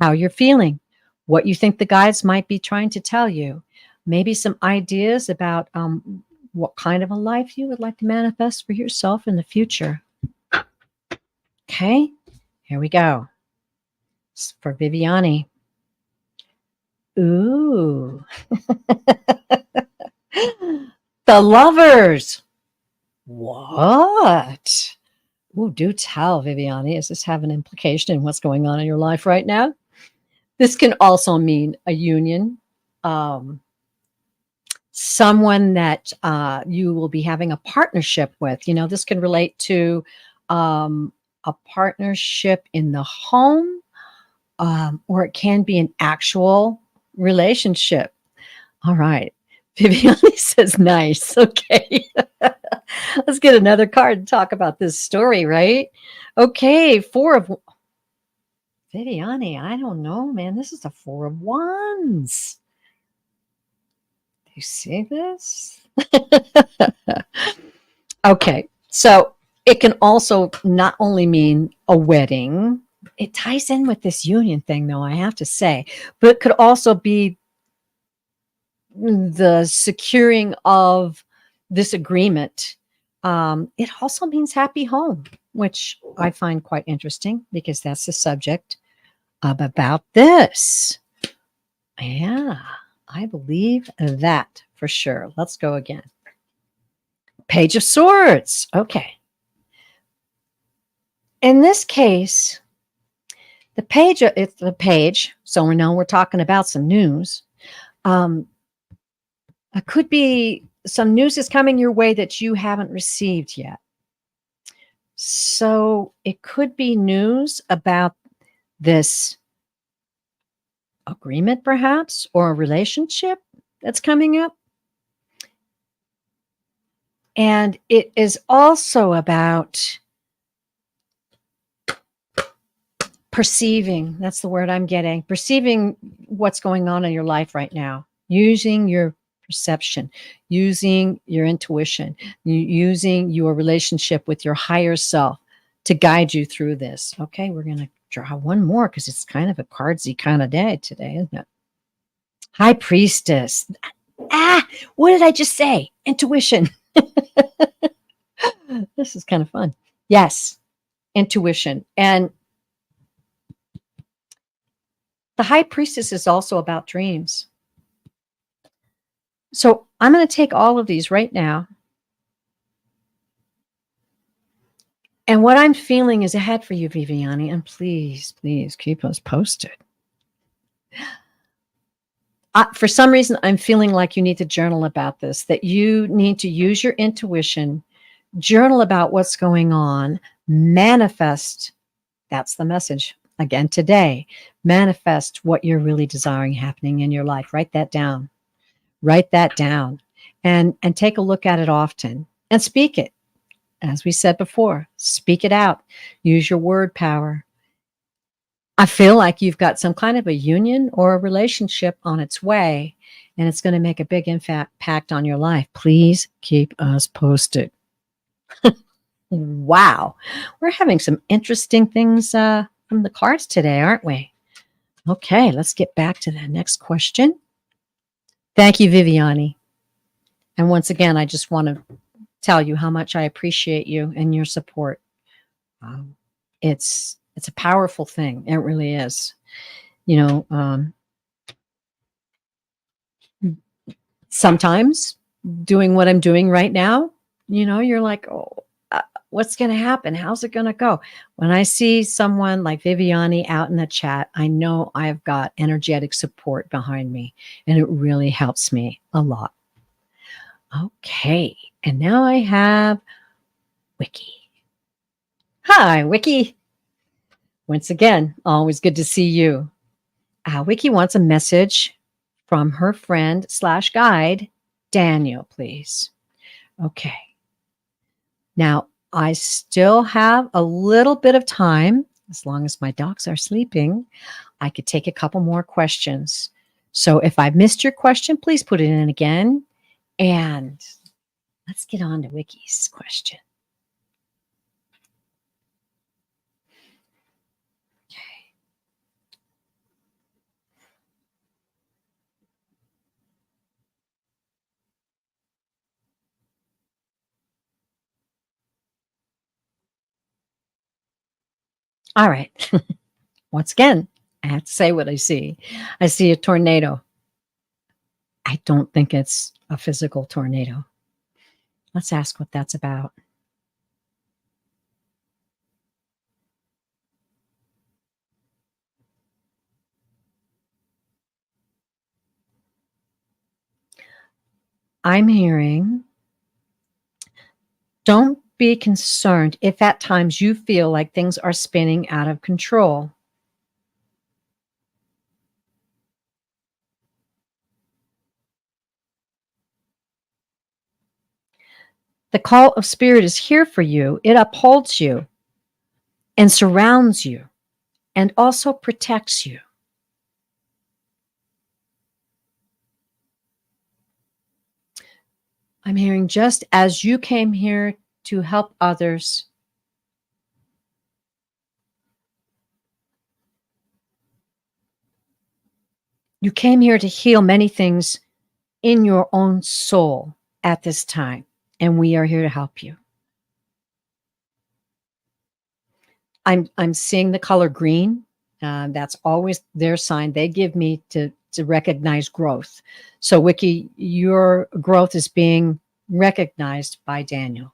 how you're feeling, what you think the guides might be trying to tell you, maybe some ideas about what kind of a life you would like to manifest for yourself in the future. Okay, here we go. It's for Viviani. Ooh. The Lovers. What? Ooh, do tell, Viviani. Does this have an implication in what's going on in your life right now? This can also mean a union. Someone that you will be having a partnership with. This can relate to a partnership in the home, or it can be an actual relationship. All right. Viviani says, nice. Okay. Let's get another card and talk about this story, right? Okay. 4 of Viviani. I don't know, man. This is the 4 of Wands. Do you see this? Okay. So it can also not only mean a wedding, it ties in with this union thing, though, I have to say, but it could also be the securing of this agreement. It also means happy home, which I find quite interesting because that's the subject about this. Yeah, I believe that for sure. Let's go again. Page of Swords. Okay. In this case, it's the page. So we know we're talking about some news. It could be some news is coming your way that you haven't received yet. So it could be news about this agreement, perhaps, or a relationship that's coming up. And it is also about perceiving. That's the word I'm getting. Perceiving what's going on in your life right now, using your perception, using your intuition, using your relationship with your higher self to guide you through this. Okay, we're going to draw one more because it's kind of a cardsy kind of day today, isn't it? High Priestess. What did I just say? Intuition. This is kind of fun. Yes, intuition. And the High Priestess is also about dreams. So I'm going to take all of these right now. And what I'm feeling is ahead for you, Viviani. And please, please keep us posted. For some reason, I'm feeling like you need to journal about this, that you need to use your intuition, journal about what's going on, manifest. That's the message. Again, today, manifest what you're really desiring happening in your life. Write that down. Write that down and take a look at it often and speak it. as we said before, speak it out, use your word power. I feel like you've got some kind of a union or a relationship on its way, and it's going to make a big impact on your life. Please keep us posted. Wow. We're having some interesting things from the cards today, aren't we? Okay, let's get back to the next question. Thank you, Viviani. And once again, I just want to tell you how much I appreciate you and your support. Um, it's a powerful thing. It really is. You know, sometimes doing what I'm doing right now, you're like, oh, what's going to happen? How's it going to go? When I see someone like Viviani out in the chat, I know I've got energetic support behind me, and it really helps me a lot. Okay, and now I have Wiki. Hi, Wiki. Once again, always good to see you. Wiki wants a message from her friend / guide, Daniel, please. Okay. Now, I still have a little bit of time. As long as my dogs are sleeping, I could take a couple more questions. So if I missed your question, please put it in again. And let's get on to Wiki's question. All right. Once again, I have to say what I see. I see a tornado. I don't think it's a physical tornado. Let's ask what that's about. I'm hearing, don't be concerned if at times you feel like things are spinning out of control. The call of spirit is here for you. It upholds you and surrounds you and also protects you. I'm hearing, just as you came here to help others, you came here to heal many things in your own soul at this time, and we are here to help you. I'm seeing the color green. That's always their sign they give me to recognize growth. So, Wiki, your growth is being recognized by Daniel.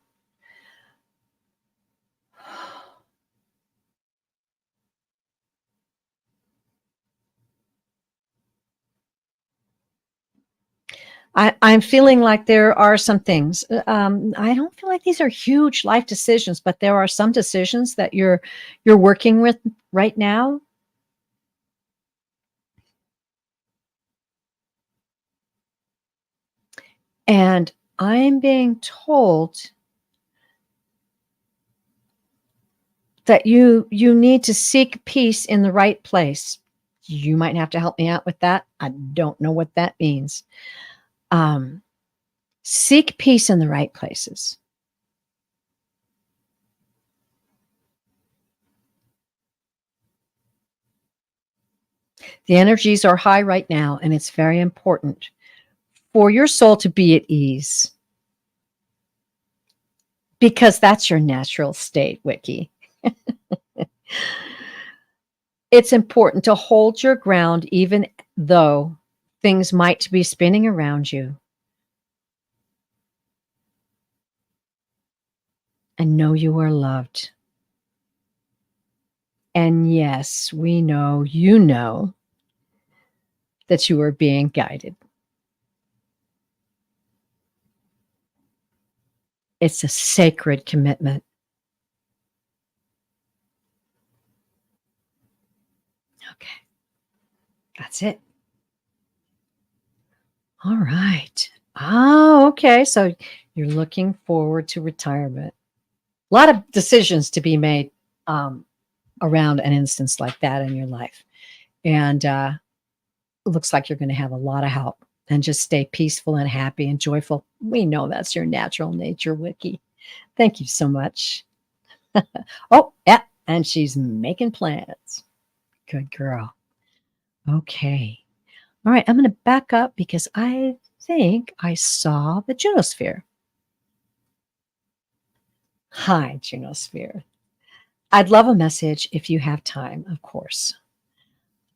I'm feeling like there are some things. I don't feel like these are huge life decisions, but there are some decisions that you're working with right now. And I'm being told that you need to seek peace in the right place. You might have to help me out with that. I don't know what that means. Seek peace in the right places. The energies are high right now, and it's very important for your soul to be at ease, because that's your natural state, Wiki. It's important to hold your ground even though things might be spinning around you. And know you are loved. And yes, we know you know that you are being guided. It's a sacred commitment. Okay. That's it. All right. Oh, okay. So you're looking forward to retirement. A lot of decisions to be made um, around an instance like that in your life. And it looks like you're going to have a lot of help, and just stay peaceful and happy and joyful. We know that's your natural nature, Wiki. Thank you so much. Oh, yeah. And she's making plans. Good girl. Okay. All right. I'm going to back up because I think I saw the Junosphere. Hi, Junosphere. I'd love a message if you have time, of course.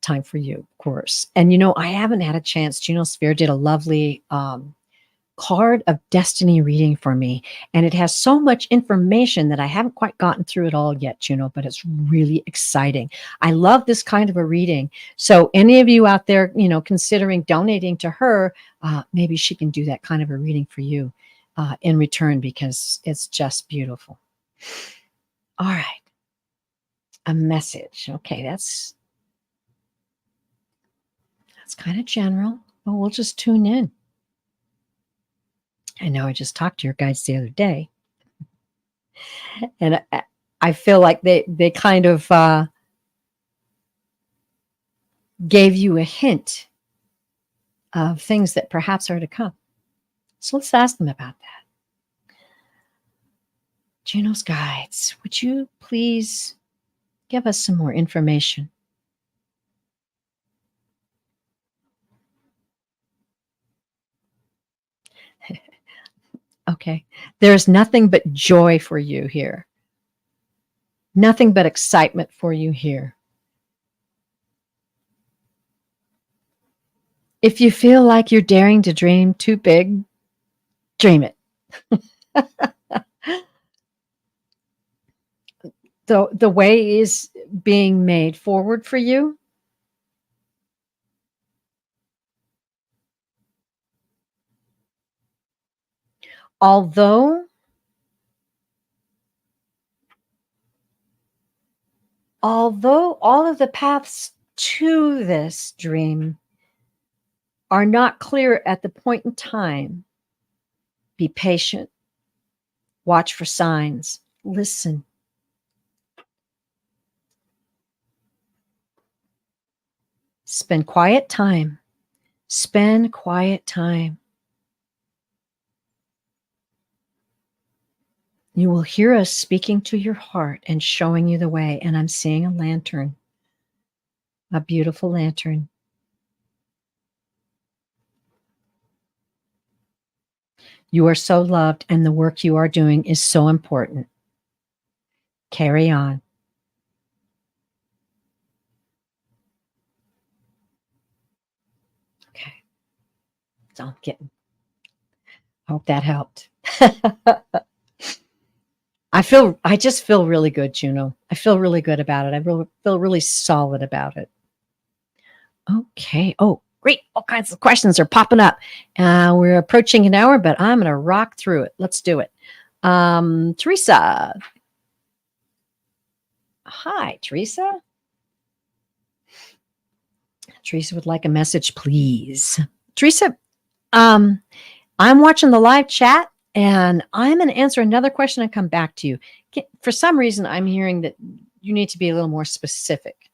Time for you, of course. And I haven't had a chance. Junosphere did a lovely card of destiny reading for me, and it has so much information that I haven't quite gotten through it all yet, but it's really exciting. I love this kind of a reading. So any of you out there, considering donating to her, maybe she can do that kind of a reading for you in return, because it's just beautiful. All right. A message. Okay, that's kind of general, but we'll just tune in. I know I just talked to your guides the other day, and I feel like they kind of gave you a hint of things that perhaps are to come. So let's ask them about that. Juno's guides, would you please give us some more information? Okay. There's nothing but joy for you here. Nothing but excitement for you here. If you feel like you're daring to dream too big, dream it. The way is being made forward for you. Although all of the paths to this dream are not clear at the point in time, be patient, watch for signs, listen. Spend quiet time. Spend quiet time. You will hear us speaking to your heart and showing you the way. And I'm seeing a lantern, a beautiful lantern. You are so loved, and the work you are doing is so important. Carry on. Okay. So I hope that helped. I just feel really good, Juno. I feel really good about it. I feel really solid about it. Okay. Oh, great. All kinds of questions are popping up. We're approaching an hour, but I'm going to rock through it. Let's do it. Teresa. Hi, Teresa. Teresa would like a message, please. Teresa, I'm watching the live chat, and I'm going to answer another question and come back to you. For some reason, I'm hearing that you need to be a little more specific.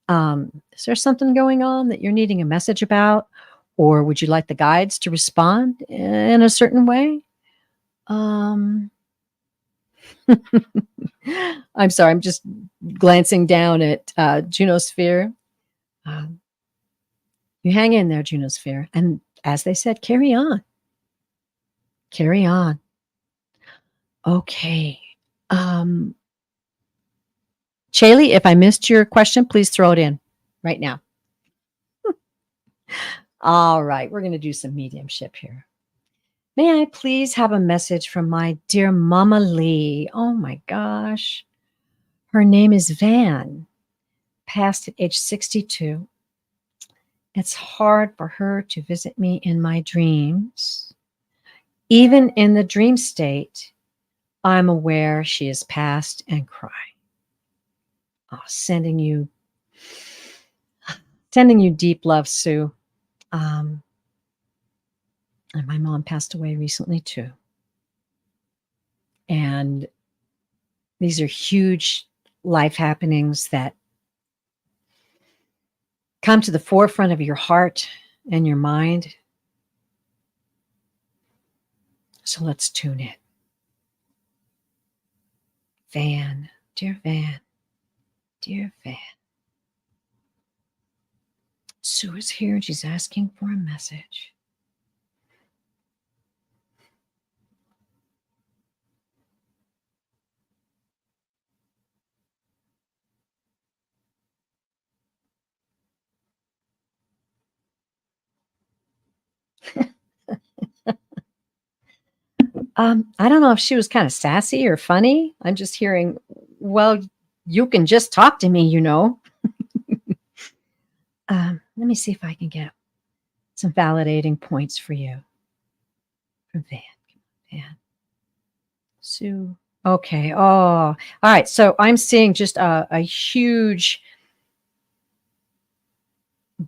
Is there something going on that you're needing a message about, or would you like the guides to respond in a certain way? I'm sorry, I'm just glancing down at Junosphere. You hang in there, Junosphere. And as they said, carry on. Carry on. Okay. Chaley, if I missed your question, please throw it in right now. All right, we're going to do some mediumship here. May I please have a message from my dear Mama Lee? Oh my gosh. Her name is Van, passed at age 62. It's hard for her to visit me in my dreams. Even in the dream state, I'm aware she is passed and crying. Oh, sending you deep love, Sue. And my mom passed away recently too. And These are huge life happenings that come to the forefront of your heart and your mind. So let's tune in. Van, dear Van, dear Van. Sue is here and she's asking for a message. I don't know if she was kind of sassy or funny. I'm just hearing, well, you can just talk to me, you know. Let me see if I can get some validating points for you from Van. Van. Sue. Okay. Oh, all right. So I'm seeing just a huge,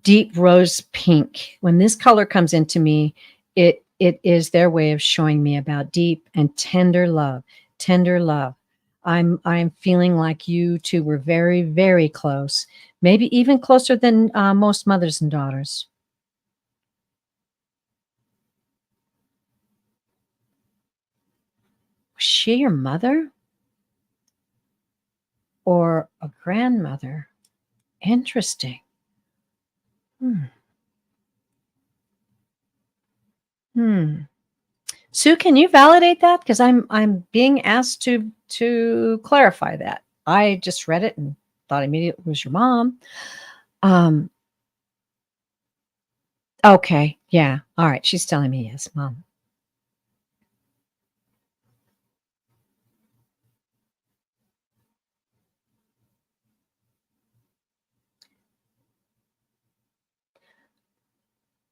deep rose pink. When this color comes into me, it is their way of showing me about deep and tender love. Tender love. I'm feeling like you two were very, very close. Maybe even closer than most mothers and daughters. Was she your mother or a grandmother? Interesting. Hmm. Hmm. Sue, can you validate that? Because I'm being asked to clarify that. I just read it and thought immediately it was your mom. Um, okay, yeah, all right. She's telling me yes, mom.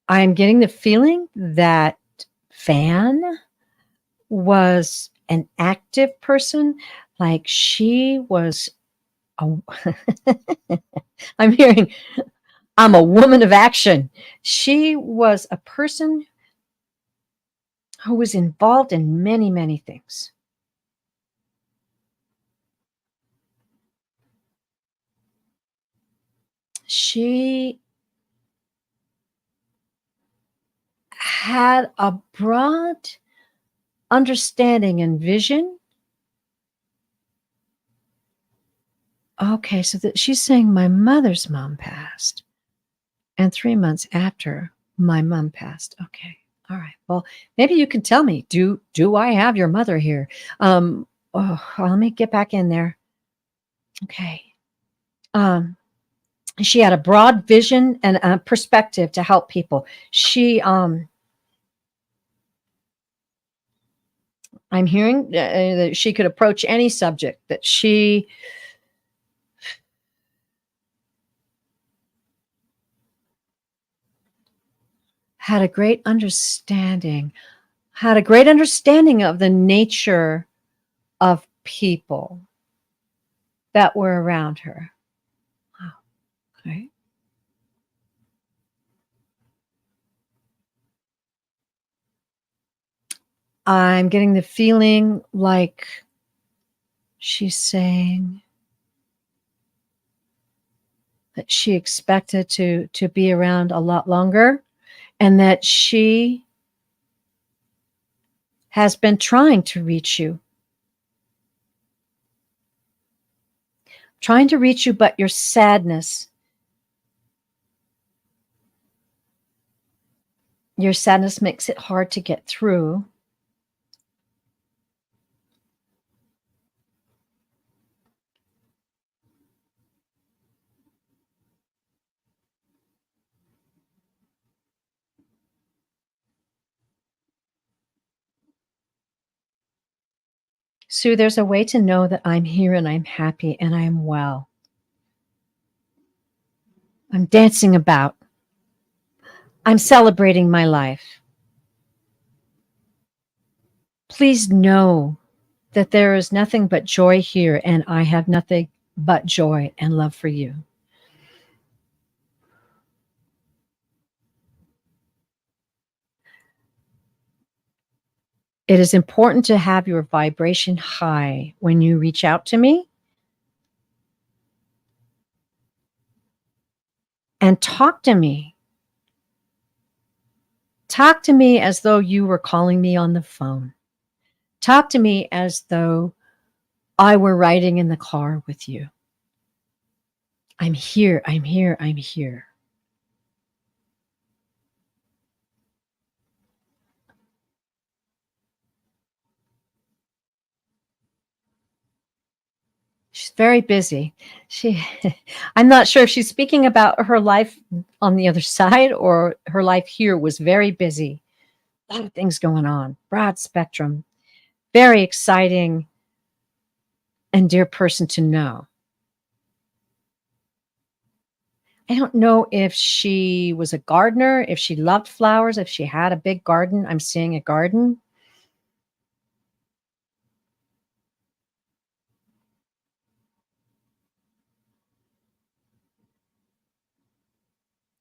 I'm getting the feeling that Van was an active person, like she was a I'm hearing I'm a woman of action. She was a person who was involved in many, many things. She had a broad understanding and vision. Okay, so that she's saying my mother's mom passed, and 3 months after my mom passed. Okay. All right. Well, maybe you can tell me, do I have your mother here? Let me get back in there. Okay. Um, she had a broad vision and a perspective to help people. I'm hearing that she could approach any subject, that she had a great understanding, had a great understanding of the nature of people that were around her. Wow. Okay. I'm getting the feeling like she's saying that she expected to be around a lot longer and that she has been trying to reach you, but your sadness makes it hard to get through. Sue, there's a way to know that I'm here and I'm happy and I'm well. I'm dancing about. I'm celebrating my life. Please know that there is nothing but joy here, and I have nothing but joy and love for you. It is important to have your vibration high when you reach out to me and talk to me. Talk to me as though you were calling me on the phone. Talk to me as though I were riding in the car with you. I'm here, I'm here, I'm here. She's very busy. She I'm not sure if she's speaking about her life on the other side or her life here was very busy. A lot of things going on, broad spectrum, very exciting and dear person to know. I don't know if she was a gardener, if she loved flowers, if she had a big garden. I'm seeing a garden.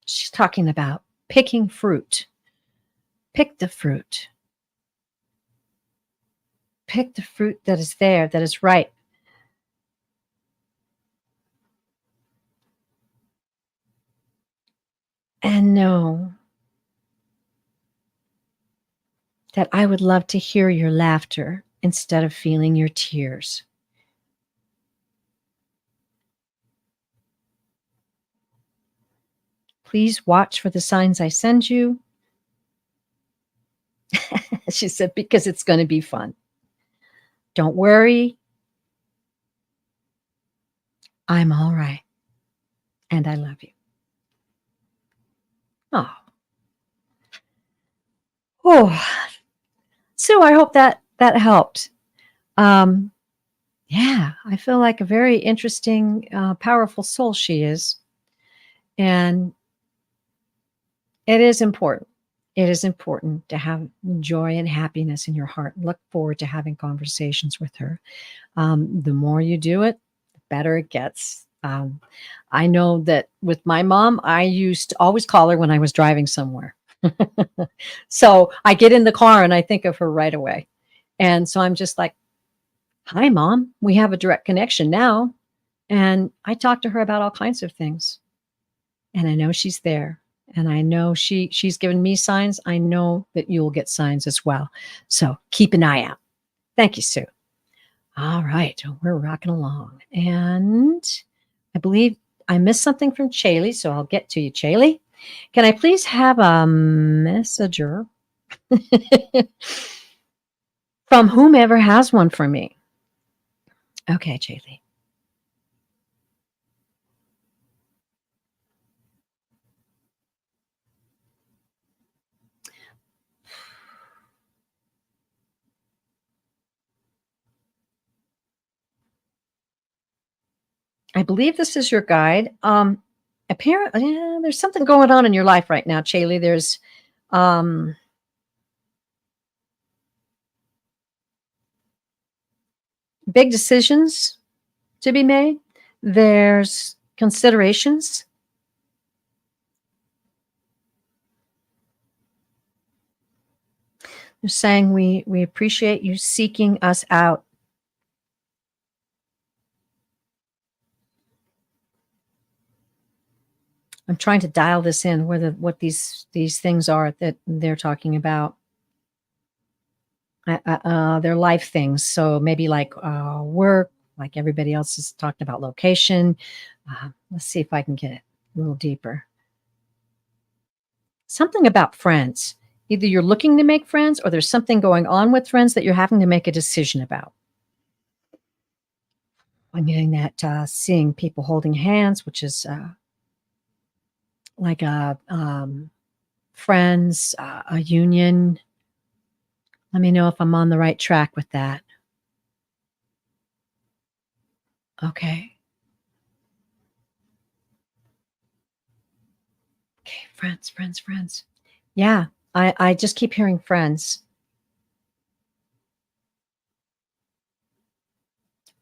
She's talking about picking fruit. Pick the fruit. Pick the fruit that is there, that is ripe. And know that I would love to hear your laughter instead of feeling your tears. Please watch for the signs I send you. She said, because it's going to be fun. Don't worry. I'm all right. And I love you. Oh, oh. So I hope that that helped. Um, yeah, I feel like a very interesting, powerful soul she is. And it is important. It is important to have joy and happiness in your heart. Look forward to having conversations with her. The more you do it, the better it gets. I know that with my mom, I used to always call her when I was driving somewhere. So I get in the car and I think of her right away. And so I'm just like, hi, mom. We have a direct connection now. And I talk to her about all kinds of things. And I know she's there. And I know she's given me signs. I know that you'll get signs as well. So keep an eye out. Thank you, Sue. All right, we're rocking along. And I believe I missed something from Chaley, so I'll get to you, Chaley. Can I please have a messenger from whomever has one for me? Okay, Chaley. I believe this is your guide. Apparently, yeah, there's something going on in your life right now, Chaley. There's um, big decisions to be made. There's considerations. They're saying we appreciate you seeking us out. I'm trying to dial this in, whether what these things are that they're talking about. They're life things, so maybe like work, like everybody else has talked about location. Let's see if I can get it a little deeper. Something about friends. Either you're looking to make friends, or there's something going on with friends that you're having to make a decision about. I'm getting that seeing people holding hands, which is like a friends, a union. Let me know if I'm on the right track with that. Okay. Okay, friends, friends, friends. Yeah, I just keep hearing friends.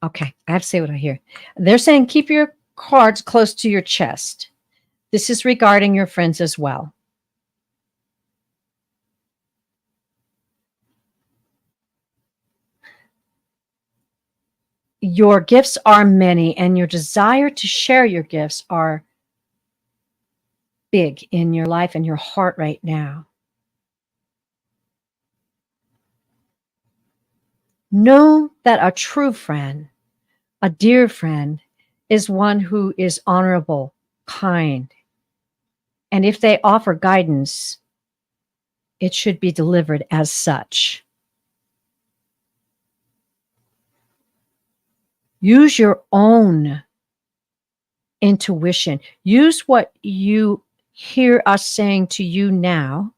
Okay, I have to say what I hear. They're saying keep your cards close to your chest. This is regarding your friends as well. Your gifts are many, and your desire to share your gifts are big in your life and your heart right now. Know that a true friend, a dear friend, is one who is honorable, kind, and if they offer guidance, it should be delivered as such. Use your own intuition. Use what you hear us saying to you now.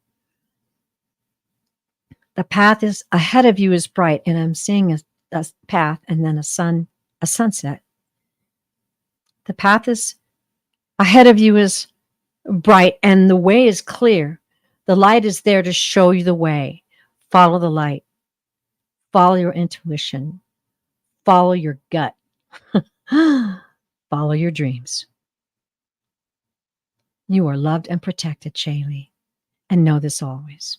The path is ahead of you is bright, and I'm seeing a path and then a sunset. The path is ahead of you is bright, and the way is clear. The light is there to show you the way. Follow the light. Follow your intuition. Follow your gut. Follow your dreams. You are loved and protected, Shaylee, and know this always.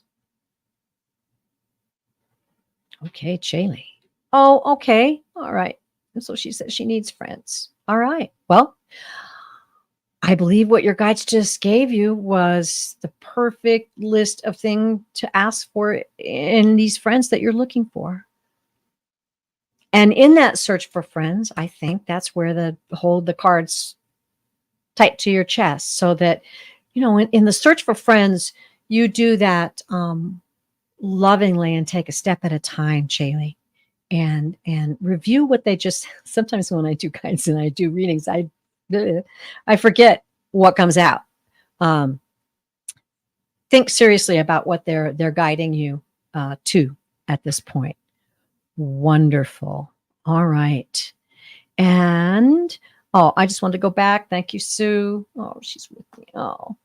Okay, Shaylee. Oh, okay. All right. And so she says she needs friends. All right. Well, I believe what your guides just gave you was the perfect list of things to ask for in these friends that you're looking for. And in that search for friends, I think that's where hold the cards tight to your chest so that, in the search for friends, you do that lovingly and take a step at a time, Shaylee, and review what they just. Sometimes when I do guides and I do readings, I forget what comes out. Think seriously about what they're guiding you to at this point. Wonderful. All right. And I just wanted to go back. Thank you, Sue. Oh, she's with me. Oh,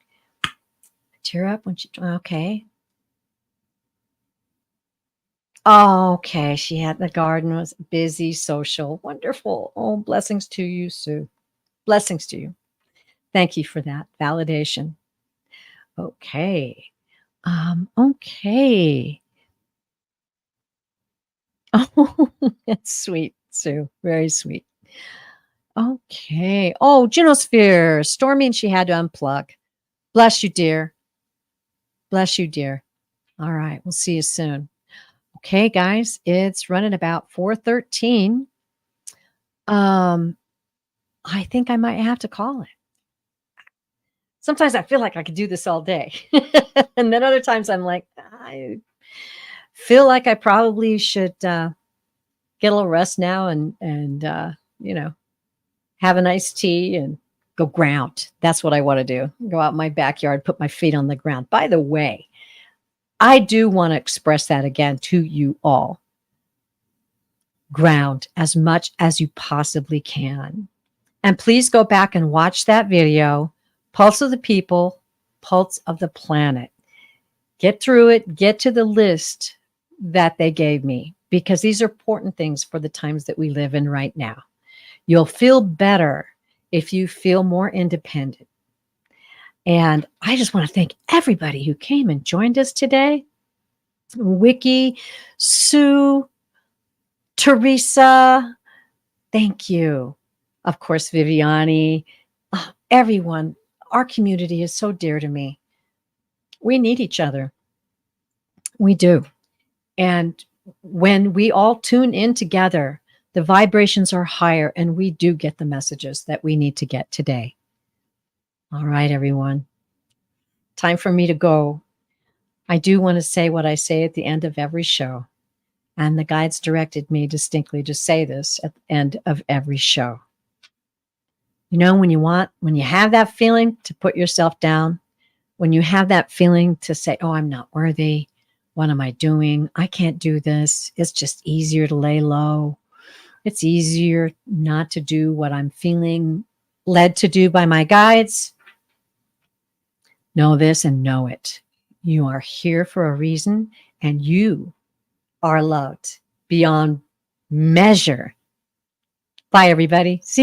tear up when she. Okay. Oh, okay. She had the garden was busy, social, wonderful. Oh, blessings to you, Sue. Blessings to you. Thank you for that validation. Okay. Okay. Oh, that's sweet, Sue. Very sweet. Okay. Oh, Junosphere. Stormy and she had to unplug. Bless you, dear. Bless you, dear. All right. We'll see you soon. Okay, guys. It's running about 4:13. I think I might have to call it. Sometimes I feel like I could do this all day. And then other times I'm like, I feel like I probably should get a little rest now and have a nice tea and go ground. That's what I want to do. Go out in my backyard, put my feet on the ground. By the way, I do want to express that again to you all. Ground as much as you possibly can. And please go back and watch that video, Pulse of the People, Pulse of the Planet. Get through it, get to the list that they gave me, because these are important things for the times that we live in right now. You'll feel better if you feel more independent. And I just want to thank everybody who came and joined us today. Wiki, Sue, Teresa, thank you. Of course, Viviani, everyone. Our community is so dear to me. We need each other. We do. And when we all tune in together, the vibrations are higher and we do get the messages that we need to get today. All right, everyone. Time for me to go. I do want to say what I say at the end of every show. And the guides directed me distinctly to say this at the end of every show. When you have that feeling to put yourself down, when you have that feeling to say, oh, I'm not worthy. What am I doing? I can't do this. It's just easier to lay low. It's easier not to do what I'm feeling led to do by my guides. Know this and know it. You are here for a reason, and you are loved beyond measure. Bye, everybody. See